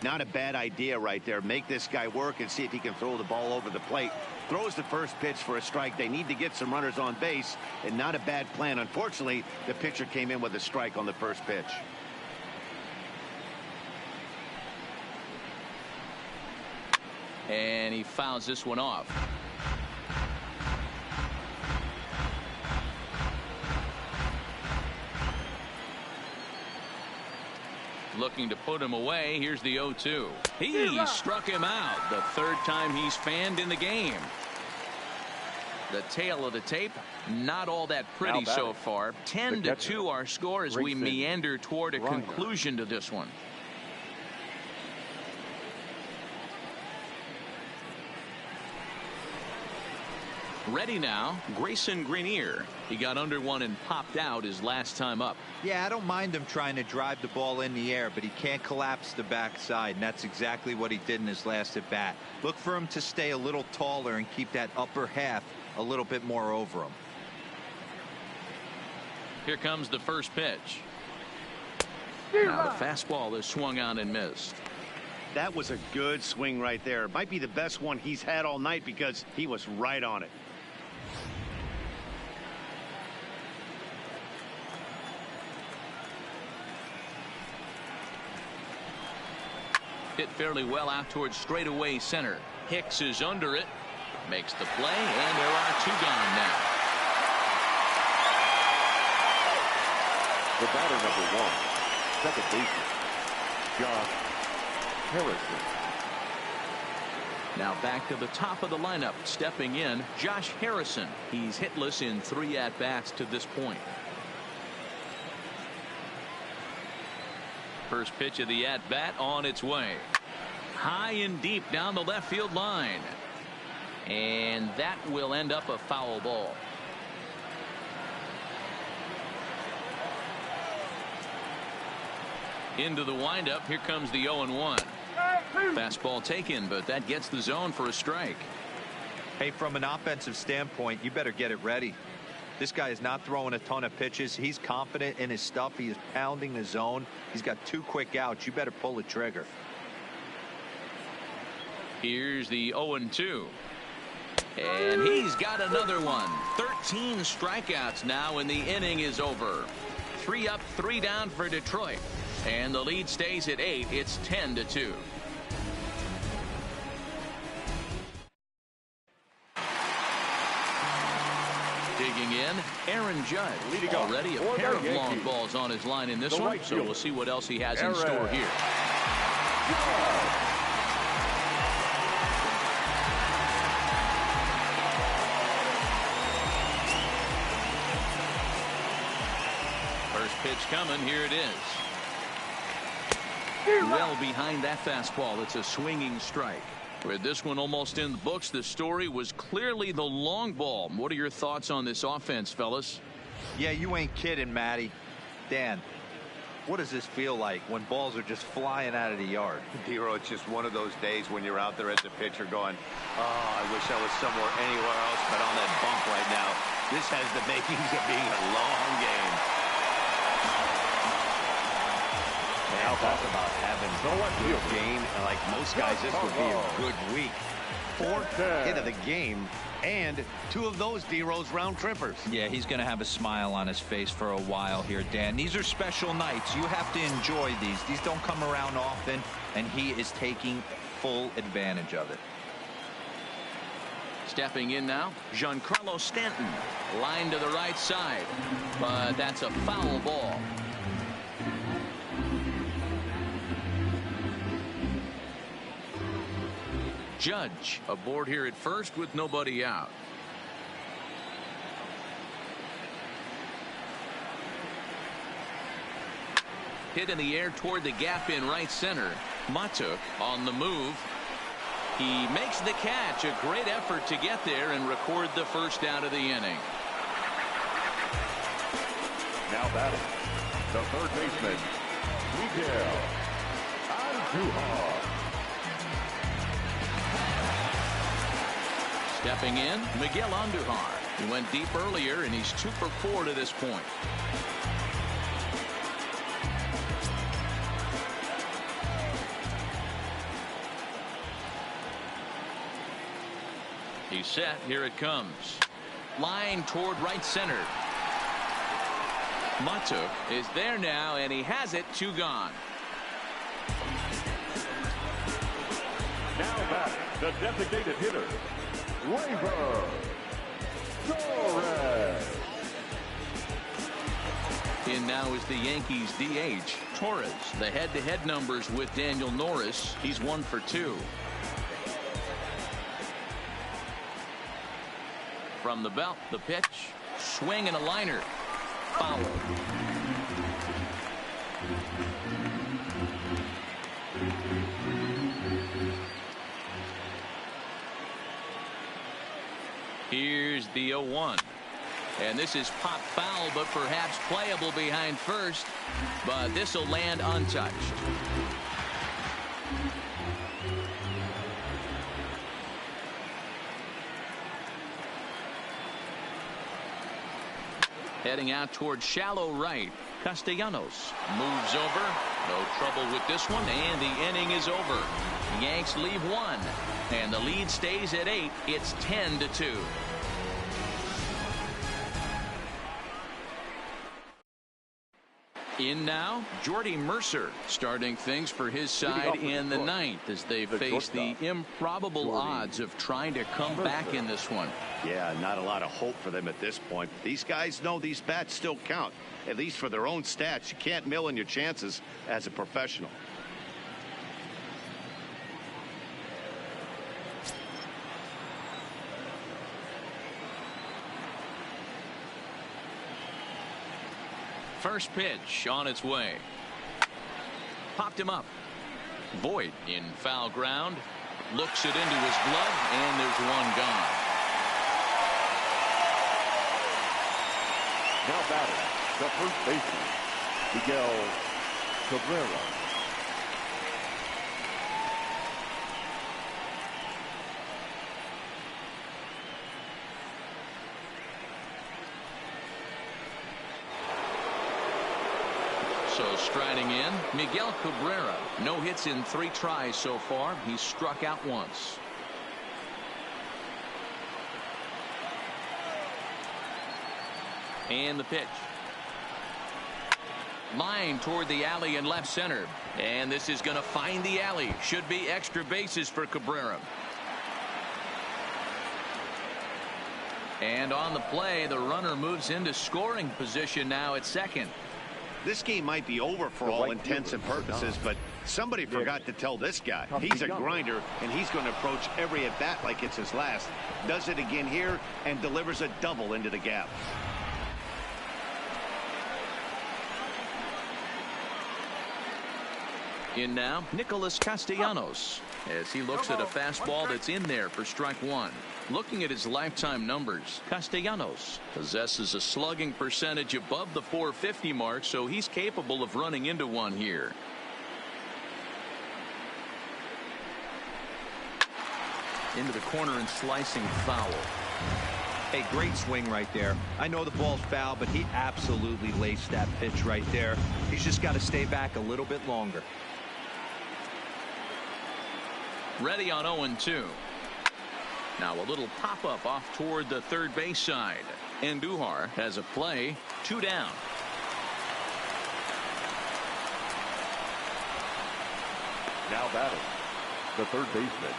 Not a bad idea right there. Make this guy work and see if he can throw the ball over the plate. Throws the first pitch for a strike. They need to get some runners on base, and not a bad plan. Unfortunately, the pitcher came in with a strike on the first pitch. And he fouls this one off. looking to put him away. Here's the 0-2. He struck him out. The third time he's fanned in the game. The tail of the tape, not all that pretty so far. 10-2 our score as we meander toward a conclusion to this one. Ready now, Grayson Greenier. He got under one and popped out his last time up. Yeah, I don't mind him trying to drive the ball in the air, but he can't collapse the backside, and that's exactly what he did in his last at bat. Look for him to stay a little taller and keep that upper half a little bit more over him. Here comes the first pitch. Now the fastball is swung on and missed. That was a good swing right there. Might be the best one he's had all night because he was right on it. Hit fairly well out towards straightaway center. Hicks is under it. Makes the play, and there are two gone now. The batter number 1, second baseman, Josh Harrison. Now back to the top of the lineup. Stepping in, Josh Harrison. He's hitless in 3 at-bats to this point. First pitch of the at-bat on its way. High and deep down the left field line. And that will end up a foul ball. Into the windup. Here comes the 0-1. Fastball taken, but that gets the zone for a strike. Hey, from an offensive standpoint, you better get it ready. This guy is not throwing a ton of pitches. He's confident in his stuff. He is pounding the zone. He's got 2 quick outs. You better pull the trigger. Here's the 0-2. And he's got another one. 13 strikeouts now, and the inning is over. 3 up, 3 down for Detroit. And the lead stays at 8. It's 10-2. Digging in, Aaron Judge. Already a pair of long balls on his line in this one, so we'll see what else he has in store here. First pitch coming. Here it is. Well behind that fastball. It's a swinging strike. With this one almost in the books, the story was clearly the long ball. What are your thoughts on this offense, fellas? Yeah, you ain't kidding, Matty. Dan, what does this feel like when balls are just flying out of the yard? Dero, it's just one of those days when you're out there as a pitcher going, oh, I wish I was somewhere anywhere else but on that bump right now. This has the makings of being a long game. Now talk about having a good game. And like most guys, this would be a good week. 4th hit of the game, and 2 of those D-Rose round trippers. Yeah, he's going to have a smile on his face for a while here, Dan. These are special nights. You have to enjoy these. These don't come around often, and he is taking full advantage of it. Stepping in now, Giancarlo Stanton. Line to the right side, but that's a foul ball. Judge aboard here at first with nobody out. Hit in the air toward the gap in right center. Matuk on the move. He makes the catch. A great effort to get there and record the first out of the inning. Now batting, the third baseman, Miguel Andujar. Stepping in, Miguel Andujar. He went deep earlier, and he's 2 for 4 to this point. He's set. Here it comes. Line toward right center. Matuk is there now, and he has it. 2 gone. Now back, the designated hitter, Gleyber Torres. In now is the Yankees DH, Torres. The head-to-head numbers with Daniel Norris. He's 1 for 2. From the belt, the pitch. Swing and a liner. Foul. Here's the 0-1. And this is pop foul, but perhaps playable behind first. But this will land untouched. Heading out towards shallow right. Castellanos moves over. No trouble with this one, and the inning is over. Yanks leave 1, and the lead stays at 8. It's 10-2. In now, Jordy Mercer starting things for his side in the 9th as they face the improbable odds of trying to come back in this one. Yeah, not a lot of hope for them at this point. These guys know these bats still count, at least for their own stats. You can't mill in your chances as a professional. First pitch on its way. Popped him up. Void in foul ground. Looks it into his glove, and there's one gone. Now batting, the first baseman, Miguel Cabrera. So striding in, Miguel Cabrera. No hits in 3 tries so far. He's struck out once. And the pitch. Line toward the alley in left center. And this is going to find the alley. Should be extra bases for Cabrera. And on the play, the runner moves into scoring position now at second. This game might be over for all intents and purposes, but somebody forgot to tell this guy. He's a grinder, and he's going to approach every at-bat like it's his last. Does it again here and delivers a double into the gap. In now, Nicholas Castellanos, as he looks at a fastball that's in there for strike 1. Looking at his lifetime numbers, Castellanos possesses a slugging percentage above the .450 mark, so he's capable of running into one here. Into the corner and slicing foul. A great swing right there. I know the ball's foul, but he absolutely laced that pitch right there. He's just got to stay back a little bit longer. Ready on 0-2. Now a little pop-up off toward the third base side. Andujar has a play. 2 down. Now batting, the third baseman,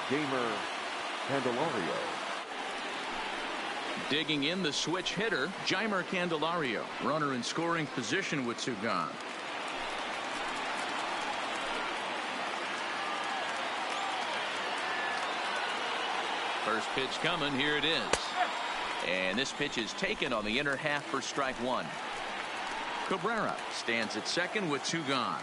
Jeimer Candelario. Digging in the switch hitter, Jeimer Candelario. Runner in scoring position with 2 gone. First pitch coming. Here it is. And this pitch is taken on the inner half for strike 1. Cabrera stands at second with 2 gone.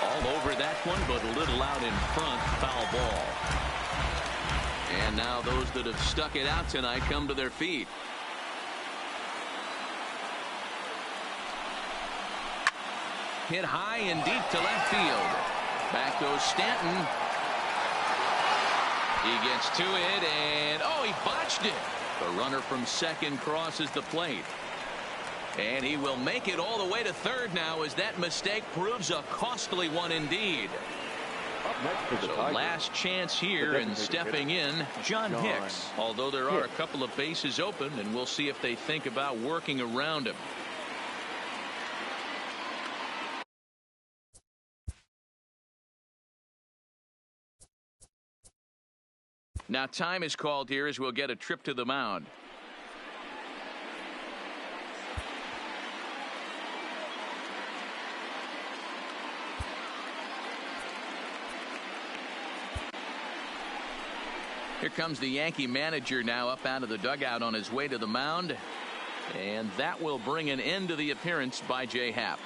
All over that one, but a little out in front. Foul ball. And now those that have stuck it out tonight come to their feet. Hit high and deep to left field. Back goes Stanton. He gets to it, and oh, he botched it. The runner from second crosses the plate. And he will make it all the way to third now, as that mistake proves a costly one indeed. So last chance here, and stepping in, John Hicks. Although there are a couple of bases open, and we'll see if they think about working around him. Now time is called here as we'll get a trip to the mound. Here comes the Yankee manager now up out of the dugout on his way to the mound. And that will bring an end to the appearance by Jay Happ.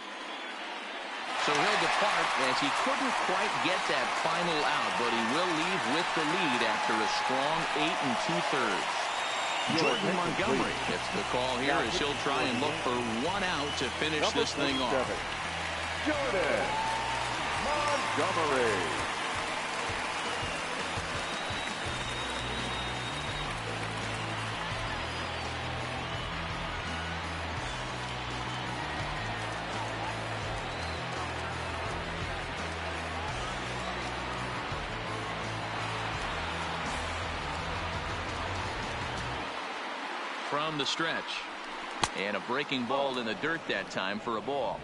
So he'll depart as he couldn't quite get that final out, but he will leave with the lead after a strong 8 2/3. Jordan Montgomery gets the call here as he'll try and look for one out to finish this thing off. Jordan Montgomery. From the stretch, and a breaking ball in the dirt that time for a ball.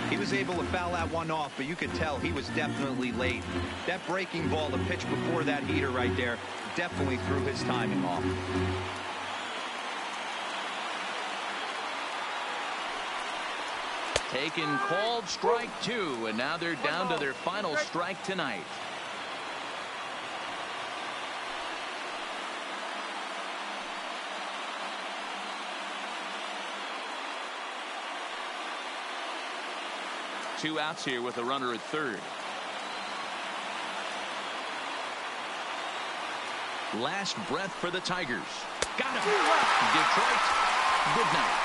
He was able to foul that one off, but you could tell he was definitely late. That breaking ball, the pitch before that heater right there, definitely threw his timing off. Taken, called strike 2, and now they're down to their final strike tonight. Two outs here with a runner at third. Last breath for the Tigers. Got him. Detroit, good night.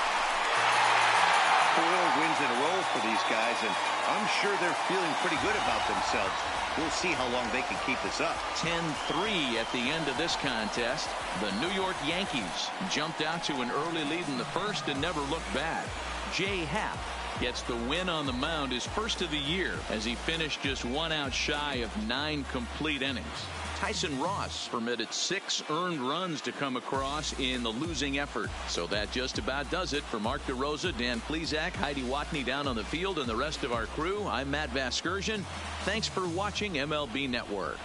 4 wins in a row for these guys, and I'm sure they're feeling pretty good about themselves. We'll see how long they can keep this up. 10-3 at the end of this contest. The New York Yankees jumped out to an early lead in the first and never looked back. Jay Happ gets the win on the mound, his first of the year, as he finished just 1 out shy of 9 complete innings. Tyson Ross permitted 6 earned runs to come across in the losing effort. So that just about does it. For Mark DeRosa, Dan Plesac, Heidi Watney down on the field, and the rest of our crew, I'm Matt Vasgersian. Thanks for watching MLB Network.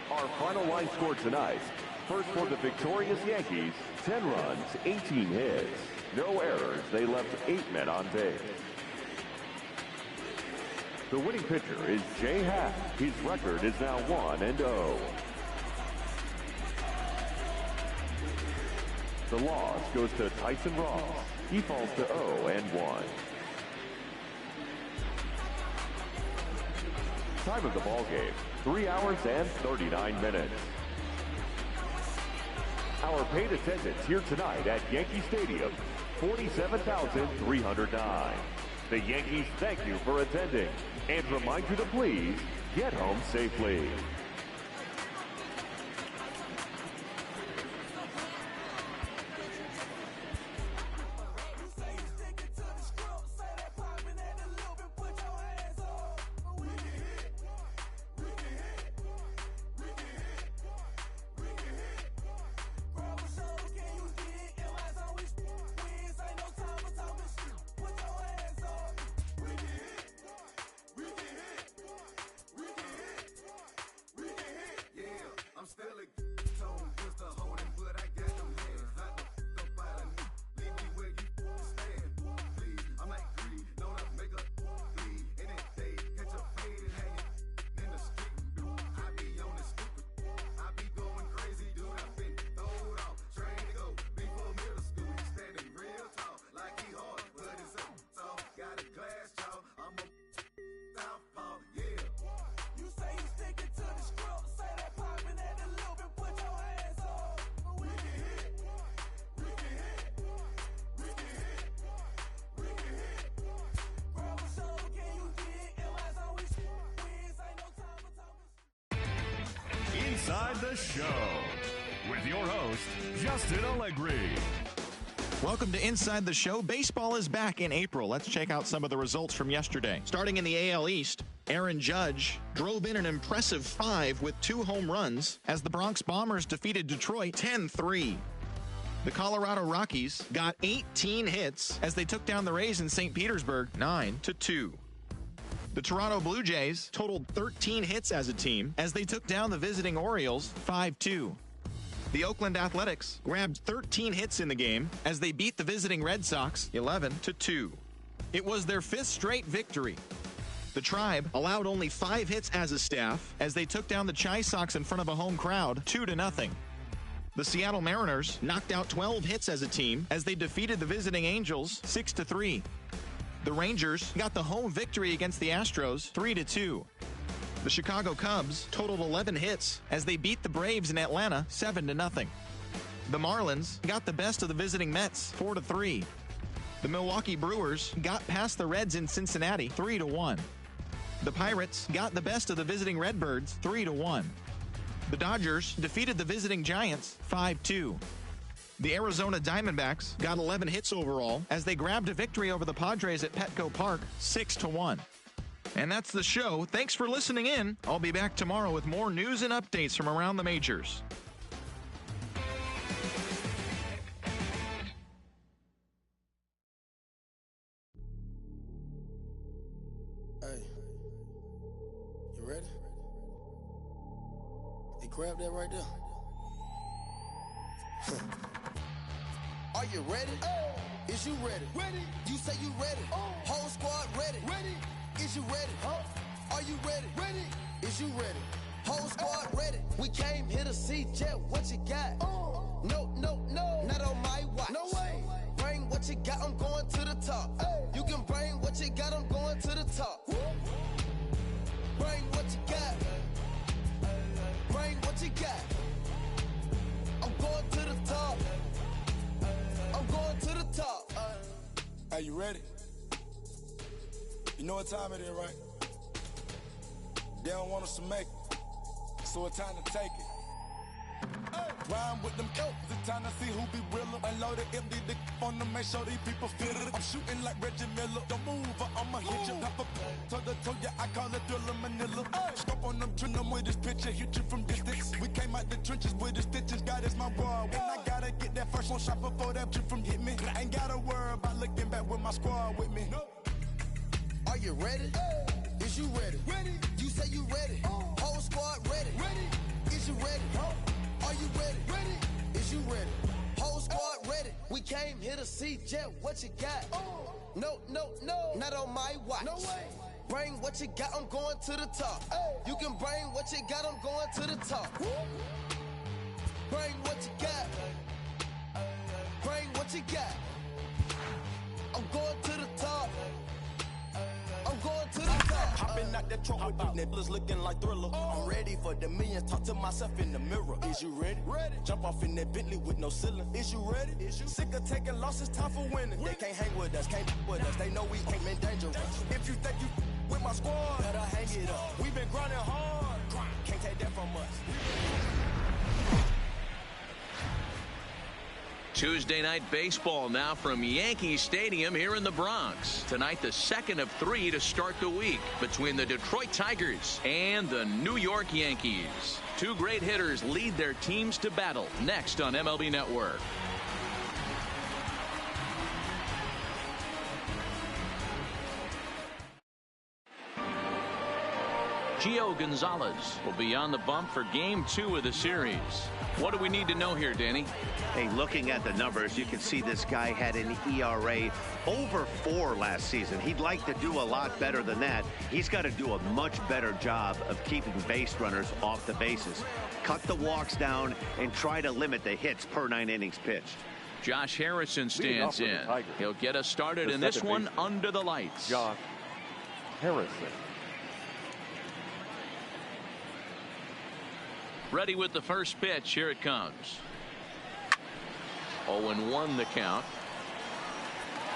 Our final line score tonight. First for the victorious Yankees, 10 runs, 18 hits. No errors. They left 8 men on base. The winning pitcher is Jay Happ. His record is now 1-0. The loss goes to Tyson Ross. He falls to 0-1. Time of the ball game, 3 hours and 39 minutes. Our paid attendance here tonight at Yankee Stadium, 47,309. The Yankees thank you for attending and remind you to please get home safely. Inside the Show with your host, Justin Allegri. Welcome to Inside the Show. Baseball is back in April. Let's check out some of the results from yesterday. Starting in the AL East, Aaron Judge drove in an impressive 5 with 2 home runs as the Bronx Bombers defeated Detroit 10-3. The Colorado Rockies got 18 hits as they took down the Rays in St. Petersburg 9-2. The Toronto Blue Jays totaled 13 hits as a team as they took down the visiting Orioles 5-2. The Oakland Athletics grabbed 13 hits in the game as they beat the visiting Red Sox 11-2. It was their 5th straight victory. The Tribe allowed only 5 hits as a staff as they took down the Chi Sox in front of a home crowd 2-0. The Seattle Mariners knocked out 12 hits as a team as they defeated the visiting Angels 6-3. The Rangers got the home victory against the Astros 3-2. The Chicago Cubs totaled 11 hits as they beat the Braves in Atlanta 7-0. The Marlins got the best of the visiting Mets 4-3. The Milwaukee Brewers got past the Reds in Cincinnati 3-1. The Pirates got the best of the visiting Redbirds 3-1. The Dodgers defeated the visiting Giants 5-2. The Arizona Diamondbacks got 11 hits overall as they grabbed a victory over the Padres at Petco Park 6-1. And that's the show. Thanks for listening in. I'll be back tomorrow with more news and updates from around the majors. Hey, you ready? Hey, grab that right there. Are you ready? Is you ready? Ready. You say you ready. Whole squad ready. Ready. Is you ready? Are you ready? Ready. Is you ready? Whole squad ready. We came here to see Jet. What you got? No, no, no. Not on my watch. No way. Bring what you got. I'm going to the top. You can bring what you got. I'm going to the top. Bring what you got. Bring what you got. I'm going to the top. I'm going to the top. Are you ready? You know what time it is, right? They don't want us to make it, so it's time to take it. Rhyme with them kills, it's time to see who be realer. Unload it, empty the on them, make sure these people feel it. I'm shooting like Reggie Miller. Don't move or I'ma hit you. Pop up, toe to toe, yeah, I call it Thriller Manila. Scope on them, trim them with this picture, hit you from distance. We came out the trenches with the stitches, God is my boy. When I gotta get that first one shot before that trip from hit me. Ain't gotta worry about looking back with my squad with me. Are you ready? Is you ready? Ready. You say you ready. Whole squad ready. Ready. Is you ready? Are you ready? Ready. Is you ready? Whole squad ready. We came here to see Jet. What you got? No, no, no. Not on my watch. No way. Bring what you got. I'm going to the top. You can bring what you got. I'm going to the top. Bring what you got. Bring what you got. I'm going to the top. I'm going to the top. Hopping out that truck with these niggas looking like Thriller. I'm ready for the millions. Talk to myself in the mirror. Is you ready? Ready. Jump off in that Bentley with no ceiling. Is you ready? Is you sick of taking losses? Time for winning. They can't hang with us, can't with us. They know we ain't been dangerous. If you think you with my squad, better hang it up. We been grinding hard. Can't take that from us. Tuesday night baseball now from Yankee Stadium here in the Bronx. Tonight, the second of 3 to start the week between the Detroit Tigers and the New York Yankees. Two great hitters lead their teams to battle next on MLB Network. Gio Gonzalez will be on the bump for Game 2 of the series. What do we need to know here, Danny? Hey, looking at the numbers, you can see this guy had an ERA over 4 last season. He'd like to do a lot better than that. He's got to do a much better job of keeping base runners off the bases. Cut the walks down and try to limit the hits per 9 innings pitched. Josh Harrison stands in. He'll get us started in this one under the lights. Josh Harrison. Ready with the first pitch. Here it comes. 0-1 the count.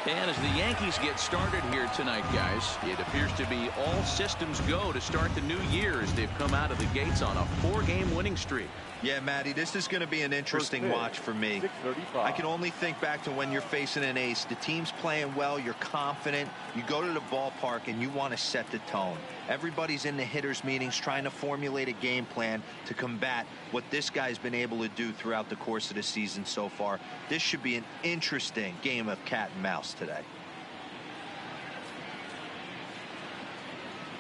And as the Yankees get started here tonight, guys, it appears to be all systems go to start the new year as they've come out of the gates on a 4-game winning streak. Yeah, Matty, this is going to be an interesting watch for me. I can only think back to when you're facing an ace. The team's playing well, you're confident, you go to the ballpark and you want to set the tone. Everybody's in the hitters meetings trying to formulate a game plan to combat what this guy's been able to do throughout the course of the season so far. This should be an interesting game of cat and mouse today.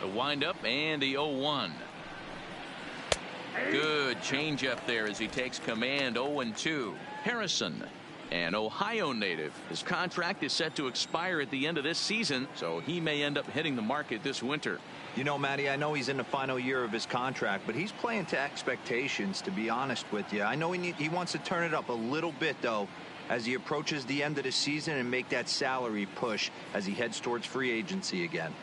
The windup and the 0-1. Good changeup there as he takes command. 0-2. Harrison, an Ohio native. His contract is set to expire at the end of this season, so he may end up hitting the market this winter. You know, Matty, I know he's in the final year of his contract, but he's playing to expectations, to be honest with you. I know he wants to turn it up a little bit, though, as he approaches the end of the season and make that salary push as he heads towards free agency again.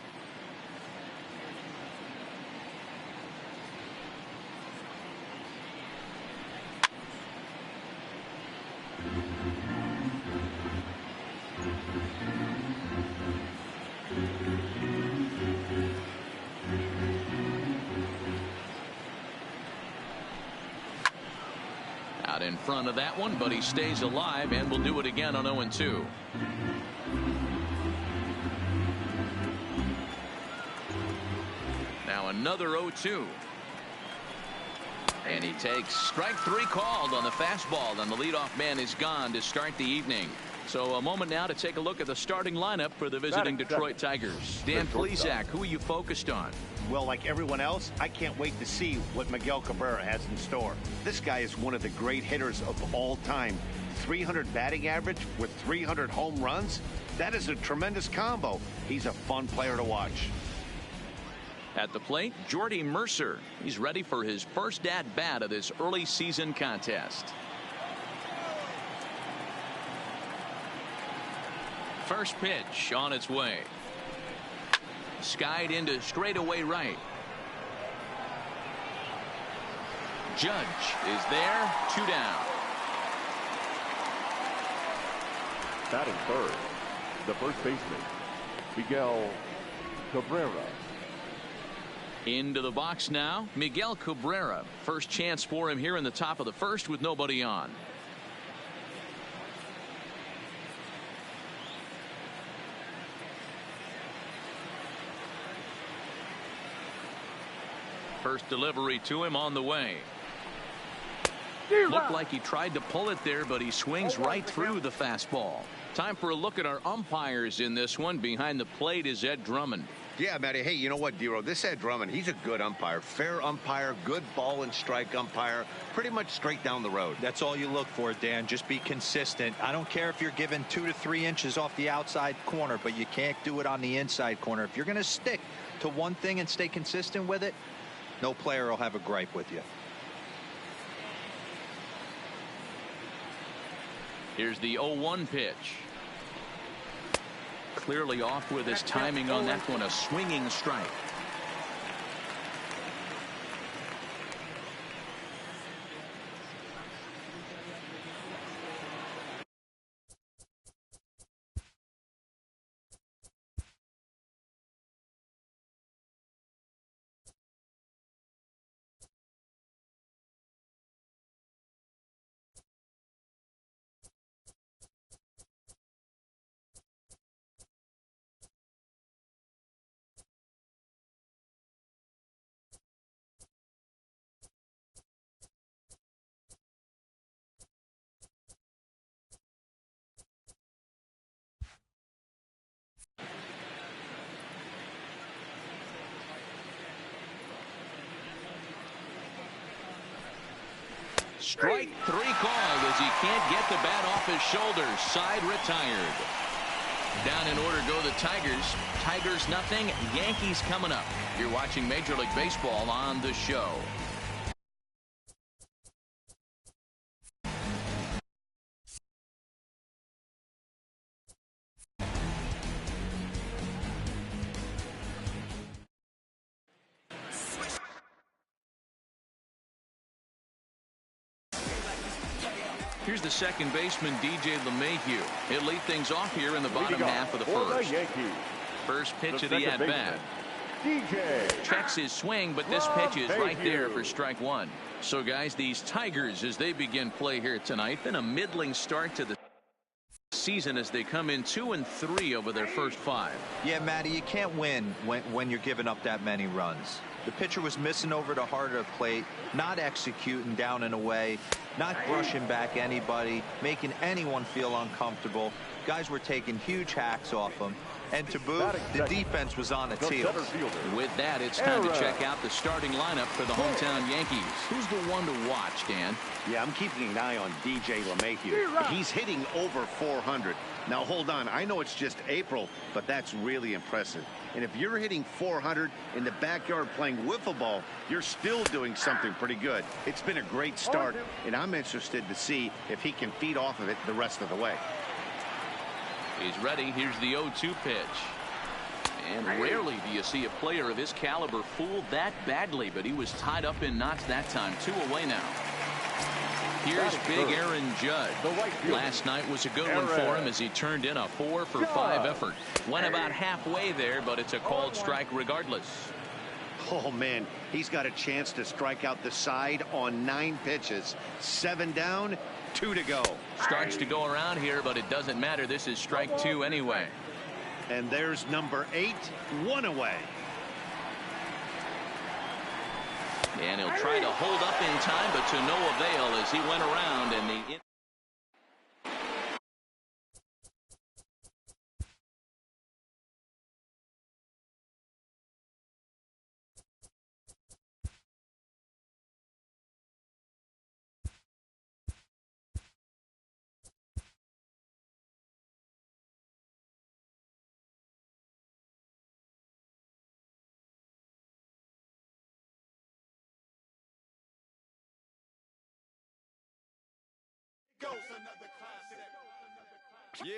Out in front of that one, but he stays alive and will do it again on 0-2. Now another 0-2. And he takes strike 3 called on the fastball, and the leadoff man is gone to start the evening. So a moment now to take a look at the starting lineup for the visiting Detroit Tigers. Dan Plesac, who are you focused on? Well, like everyone else, I can't wait to see what Miguel Cabrera has in store. This guy is one of the great hitters of all time. 300 batting average with 300 home runs. That is a tremendous combo. He's a fun player to watch. At the plate, Jordy Mercer. He's ready for his first at-bat of this early season contest. First pitch on its way. Skied into straightaway right. Judge is there, 2 down. Batting third, the first baseman, Miguel Cabrera. Into the box now, Miguel Cabrera. First chance for him here in the top of the first with nobody on. First delivery to him on the way. Looked like he tried to pull it there, but he swings right through the fastball. Time for a look at our umpires in this one. Behind the plate is Ed Drummond. Yeah, Matty. Hey, you know what, Dero? This Ed Drummond, he's a good umpire. Fair umpire, good ball and strike umpire. Pretty much straight down the road. That's all you look for, Dan. Just be consistent. I don't care if you're given 2 to 3 inches off the outside corner, but you can't do it on the inside corner. If you're going to stick to one thing and stay consistent with it, no player will have a gripe with you. Here's the 0-1 pitch. Clearly off with his timing on that one. A swinging strike. Strike 3 called as he can't get the bat off his shoulders. Side retired. Down in order go the Tigers. Tigers nothing. Yankees coming up. You're watching Major League Baseball on The Show. Here's the second baseman, DJ LeMahieu. He'll lead things off here in the bottom half of the first. First pitch of the at-bat. Checks his swing, but this pitch is right there for strike 1. So, guys, these Tigers, as they begin play here tonight, been a middling start to the season as they come in 2-3 over their first 5. Yeah, Matty, you can't win when you're giving up that many runs. The pitcher was missing over the heart of the plate, not executing down and away, not brushing back anybody, making anyone feel uncomfortable. Guys were taking huge hacks off him. And to boot, the defense was on its heels. With that, it's time to check out the starting lineup for the hometown Yankees. Who's the one to watch, Dan? Yeah, I'm keeping an eye on DJ LeMahieu. He's hitting over 400. Now, hold on. I know it's just April, but that's really impressive. And if you're hitting 400 in the backyard playing wiffle ball, you're still doing something pretty good. It's been a great start, and I'm interested to see if he can feed off of it the rest of the way. He's ready. Here's the 0-2 pitch. And rarely do you see a player of his caliber fooled that badly, but he was tied up in knots that time. 2 away now. Here's big Aaron Judge. Last night was a good one for him as he turned in a 4-for-5 effort. Went about halfway there, but it's a called strike regardless. Oh, man, he's got a chance to strike out the side on 9 pitches. 7 down, 2 to go. Starts to go around here, but it doesn't matter. This is strike 2 anyway. And there's number 8, 1 away. And he'll try to hold up in time, but to no avail as he went around and the... Yeah,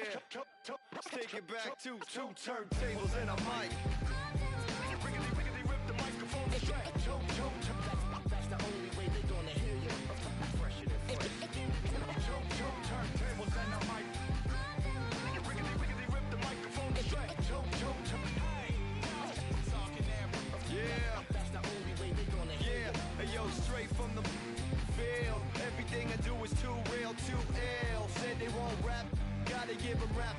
let's take it back to 2 turntables and a mic. Rip the microphone straight. That's the only way they're gonna hear you. Fresher than fresh. 2 turntables and a mic. Rip the microphone straight. Yeah, that's the only way they're gonna hear you. Hey yo, straight from the field. Everything I do is too real, too ill. Said they won't rap. Gotta give them rap.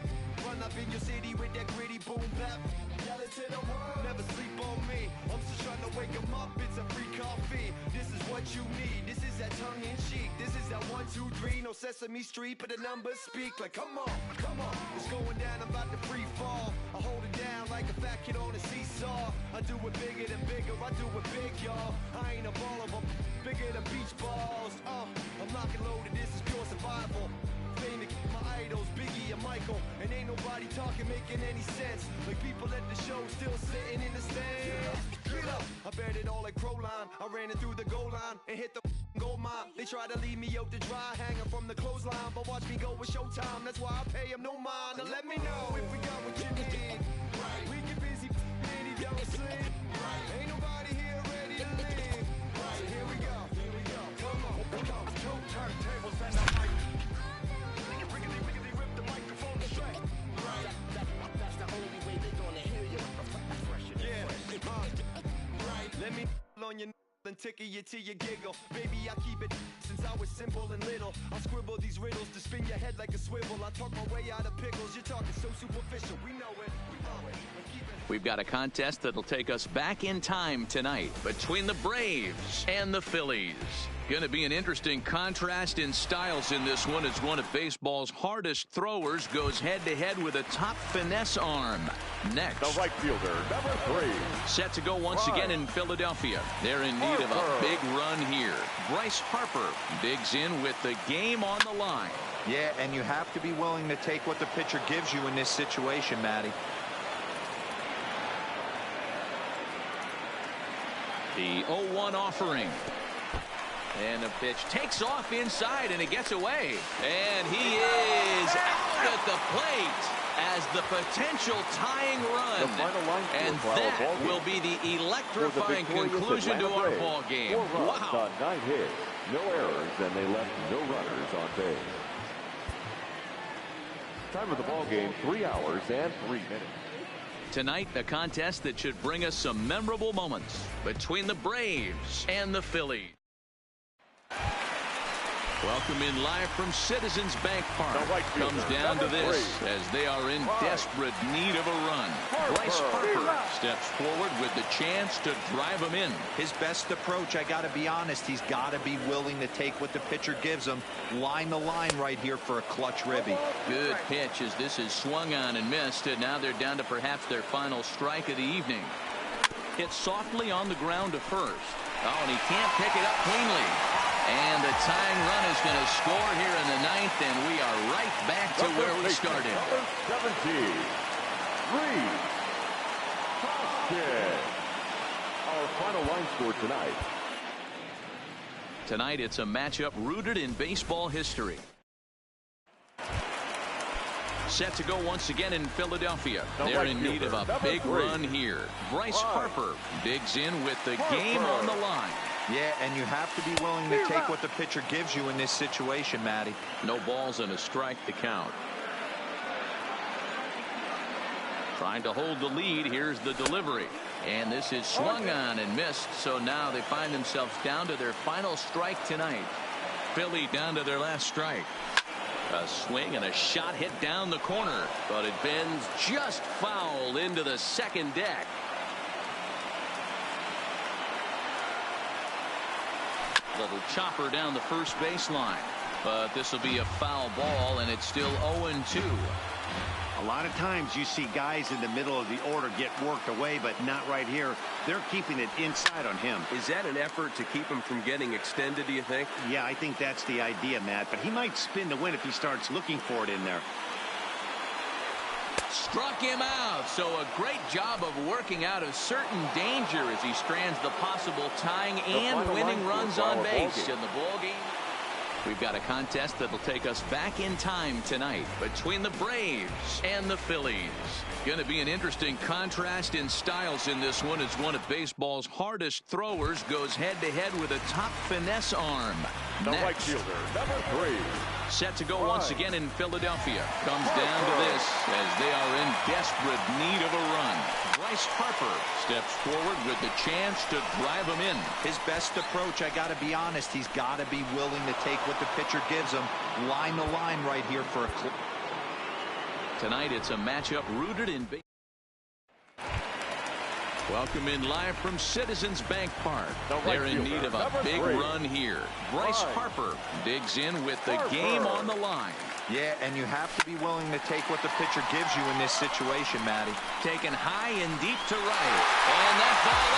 Run up in your city with that gritty boom bap. Yell it to the world. Never sleep on me. I'm just trying to wake them up. It's a free coffee. This is what you need. This is that tongue in cheek. This is that 1, 2, 3. No Sesame Street, but the numbers speak. Like, come on, come on. It's going down, I'm about to free fall. I hold it down like a fat kid on a seesaw. I do it bigger than bigger. I do it big, y'all. I ain't a ball of them. Bigger than beach balls. I'm locking loaded. This is pure survival. Famous, my idols, Biggie and Michael, and ain't nobody talking, making any sense. Like people at the show still sitting in the stands. Get up, I bet it all like Crowline. I ran it through the goal line and hit the gold mine. They try to leave me out to dry, hanging from the clothesline, but watch me go with Showtime. That's why I pay them no mind. Now let me know if we got what you need. Right. We get busy, and he don't sleep. Right. Ain't nobody here ready to leave. Right. So here we go. Here we go. Come on, come on. 2 turntables and a mic. Let me on your and tickle you till you giggle. Baby, I keep it since I was simple and little. I scribble these riddles to spin your head like a swivel. I talk my way out of pickles. You're talking so superficial. We know it. We've got a contest that'll take us back in time tonight between the Braves and the Phillies. Going to be an interesting contrast in styles in this one as one of baseball's hardest throwers goes head-to-head with a top finesse arm. Next, the right fielder, number 3. Set to go once again in Philadelphia. They're in need of a big run here. Bryce Harper digs in with the game on the line. Yeah, and you have to be willing to take what the pitcher gives you in this situation, Matty. The 0-1 offering. And the pitch takes off inside, and it gets away. And he is out at the plate as the potential tying run. And that will be the electrifying conclusion to our ball game. Wow. 9 hits, no errors, and they left no runners on base. Time of the ball game, 3 hours and 3 minutes. Tonight, a contest that should bring us some memorable moments between the Braves and the Phillies. Welcome in live from Citizens Bank Park. Comes down to this as they are in desperate need of a run. Bryce Harper steps forward with the chance to drive him in. His best approach, I got to be honest, he's got to be willing to take what the pitcher gives him. Line the line right here for a clutch ribby. Good pitch as this is swung on and missed, and now they're down to perhaps their final strike of the evening. Hit softly on the ground to first. Oh, and he can't pick it up cleanly. And the tying run is going to score here in the ninth, and we are right back to where we started. Number 17, Reed Hoskins. Our final line score tonight. Tonight, it's a matchup rooted in baseball history. Set to go once again in Philadelphia. They're in need of a big run here. Bryce Harper digs in with the game on the line. Yeah, and you have to be willing to take what the pitcher gives you in this situation, Matty. No balls and a strike to count. Trying to hold the lead. Here's the delivery. And this is swung on and missed. So now they find themselves down to their final strike tonight. Philly down to their last strike. A swing and a shot hit down the corner, but it bends just foul into the second deck. Little chopper down the first baseline, but this will be a foul ball, and it's still 0-2. A lot of times you see guys in the middle of the order get worked away, but not right here. They're keeping it inside on him. Is that an effort to keep him from getting extended, do you think? Yeah, I think that's the idea, Matt, but he might spin to win if he starts looking for it in there. Struck him out, so a great job of working out of certain danger as he strands the possible tying and winning runs on base in the ball game. We've got a contest that'll take us back in time tonight between the Braves and the Phillies. Going to be an interesting contrast in styles in this one as one of baseball's hardest throwers goes head-to-head with a top finesse arm. The right fielder, number 3. Set to go once again in Philadelphia. Comes down to this as they are in desperate need of a run. Bryce Harper steps forward with the chance to drive him in. His best approach, I got to be honest, he's got to be willing to take what the pitcher gives him. Line the line right here for a clip. Tonight, it's a matchup rooted in baseball. Welcome in live from Citizens Bank Park. They're in need of a big run here. Bryce Harper digs in with the game on the line. Yeah, and you have to be willing to take what the pitcher gives you in this situation, Matty. Taken high and deep to right. And that ball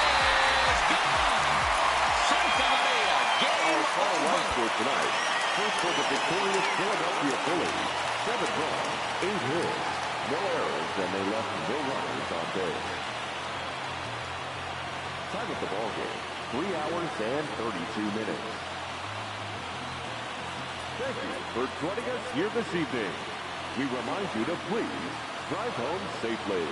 is gone. Santa Maria, game over. For tonight, first for the victorious Philadelphia Phillies. 7 runs, 8 hits, no errors, and they left no runners on base. Time of the ball game, 3 hours and 32 minutes. Thank you for joining us here this evening. We remind you to please drive home safely.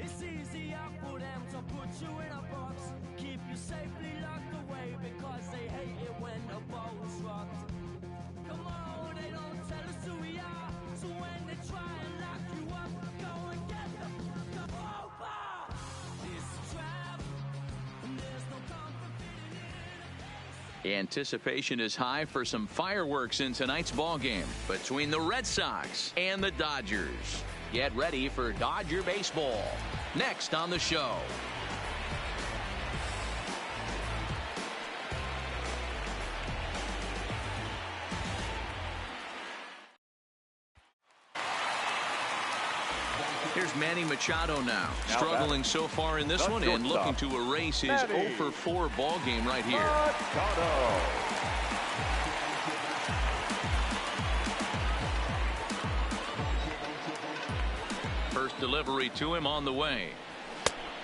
It's easier for them to put you in a box, keep you safely locked away because they hate it when the ball's rocked. Come on, they don't tell us who we are, so when they try and lock you up, go and get the over. This trap, there's no comfort fitting in. Anticipation is high for some fireworks in tonight's ball game between the Red Sox and the Dodgers. Get ready for Dodger baseball. Next on the show. Here's Manny Machado now. Struggling so far in this one and looking to erase his 0-for-4 ball game right here. First delivery to him on the way.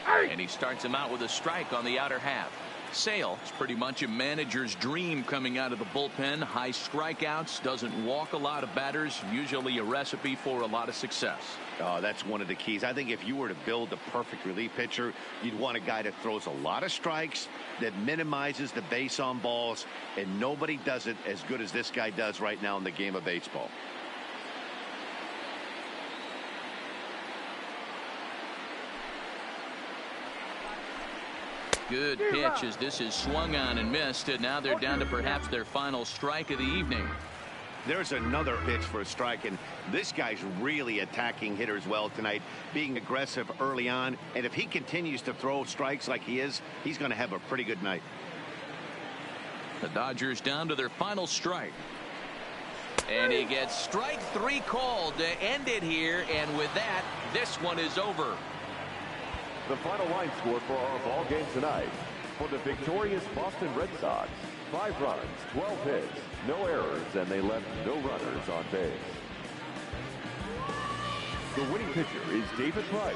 And he starts him out with a strike on the outer half. Sale is pretty much a manager's dream coming out of the bullpen. High strikeouts, doesn't walk a lot of batters, usually a recipe for a lot of success. Oh, that's one of the keys. I think if you were to build a perfect relief pitcher, you'd want a guy that throws a lot of strikes, that minimizes the base on balls, and nobody does it as good as this guy does right now in the game of baseball. Good pitch as this is swung on and missed, and now they're down to perhaps their final strike of the evening. There's another pitch for a strike, and this guy's really attacking hitters well tonight, being aggressive early on, and if he continues to throw strikes like he is, he's going to have a pretty good night. The Dodgers down to their final strike. And he gets strike 3 called to end it here, and with that, this one is over. The final line score for our ball game tonight. For the victorious Boston Red Sox, 5 runs, 12 hits, no errors, and they left no runners on base. The winning pitcher is David Price.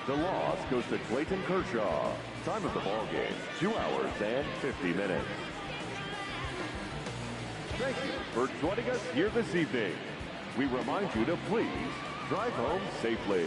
The loss goes to Clayton Kershaw. Time of the ball game, 2 hours and 50 minutes. Thank you for joining us here this evening. We remind you to please drive home safely.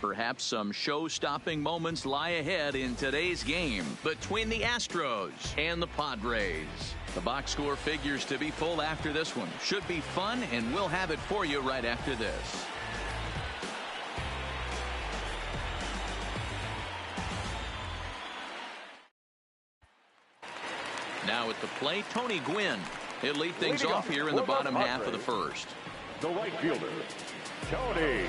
Perhaps some show-stopping moments lie ahead in today's game between the Astros and the Padres. The box score figures to be full after this one. Should be fun, and we'll have it for you right after this. Now at the plate, Tony Gwynn. He'll lead things off here in the bottom half of the first. The right fielder, Tony.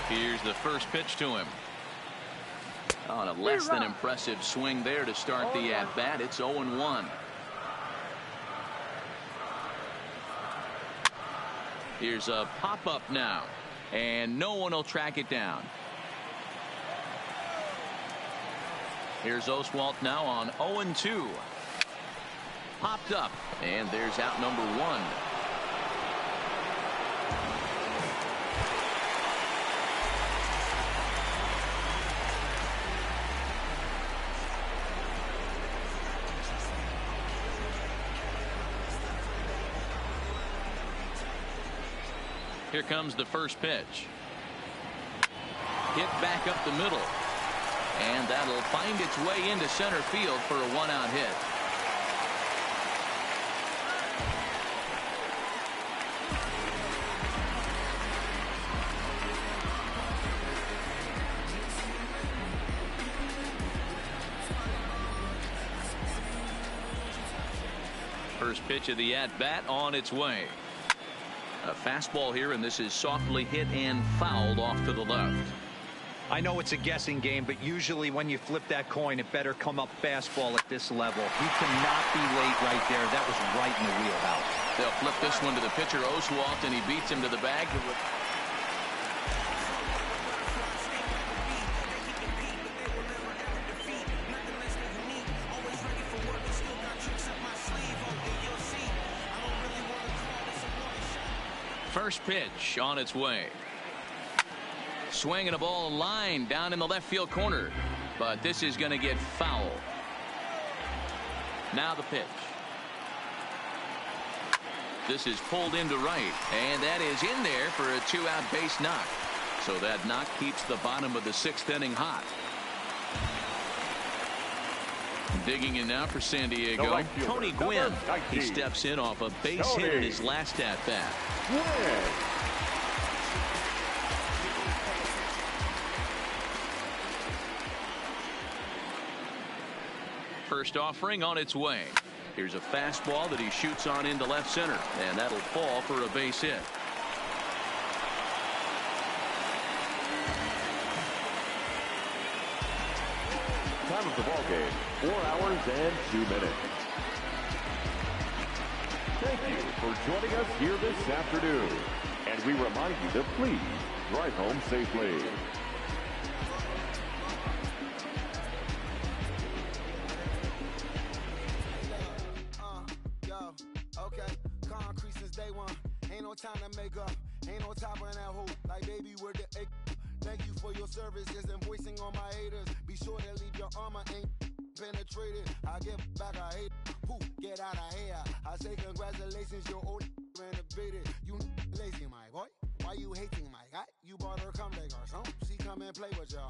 Here's the first pitch to him. On a less than impressive swing there to start the at-bat. It's 0-1. Here's a pop-up now, and no one will track it down. Here's Oswalt now on 0-2. Popped up, and there's out number 1. Here comes the first pitch. Hit back up the middle. And that'll find its way into center field for a 1-out hit. First pitch of the at-bat on its way. A fastball here, and this is softly hit and fouled off to the left. I know it's a guessing game, but usually when you flip that coin, it better come up fastball at this level. He cannot be late right there. That was right in the wheelhouse. They'll flip this one to the pitcher, Oswalt, and he beats him to the bag. First pitch on its way. Swinging a ball line down in the left field corner, but this is going to get foul. Now the pitch. This is pulled into right, and that is in there for a 2-out base knock. So that knock keeps the bottom of the 6th inning hot. Digging in now for San Diego, right Tony Gwynn. He steps in off a base hit in his last at-bat. First offering on its way. Here's a fastball that he shoots on into left center, and that'll fall for a base hit. Time of the ball game, 4 hours and 2 minutes. Thank you for joining us here this afternoon. And we remind you to please drive home safely. Okay, concrete since day one. Ain't no time to make up. Ain't no top on that hoop. Like baby, we're the egg. Thank you for your service. Just voicing on my haters. Be sure to leave your armor ain't penetrated. I get back, I hate. Poof, get out of here. I say congratulations, your old renovated. You lazy, my boy. Why you hating, my guy? You bought her come back or something. She come and play with y'all.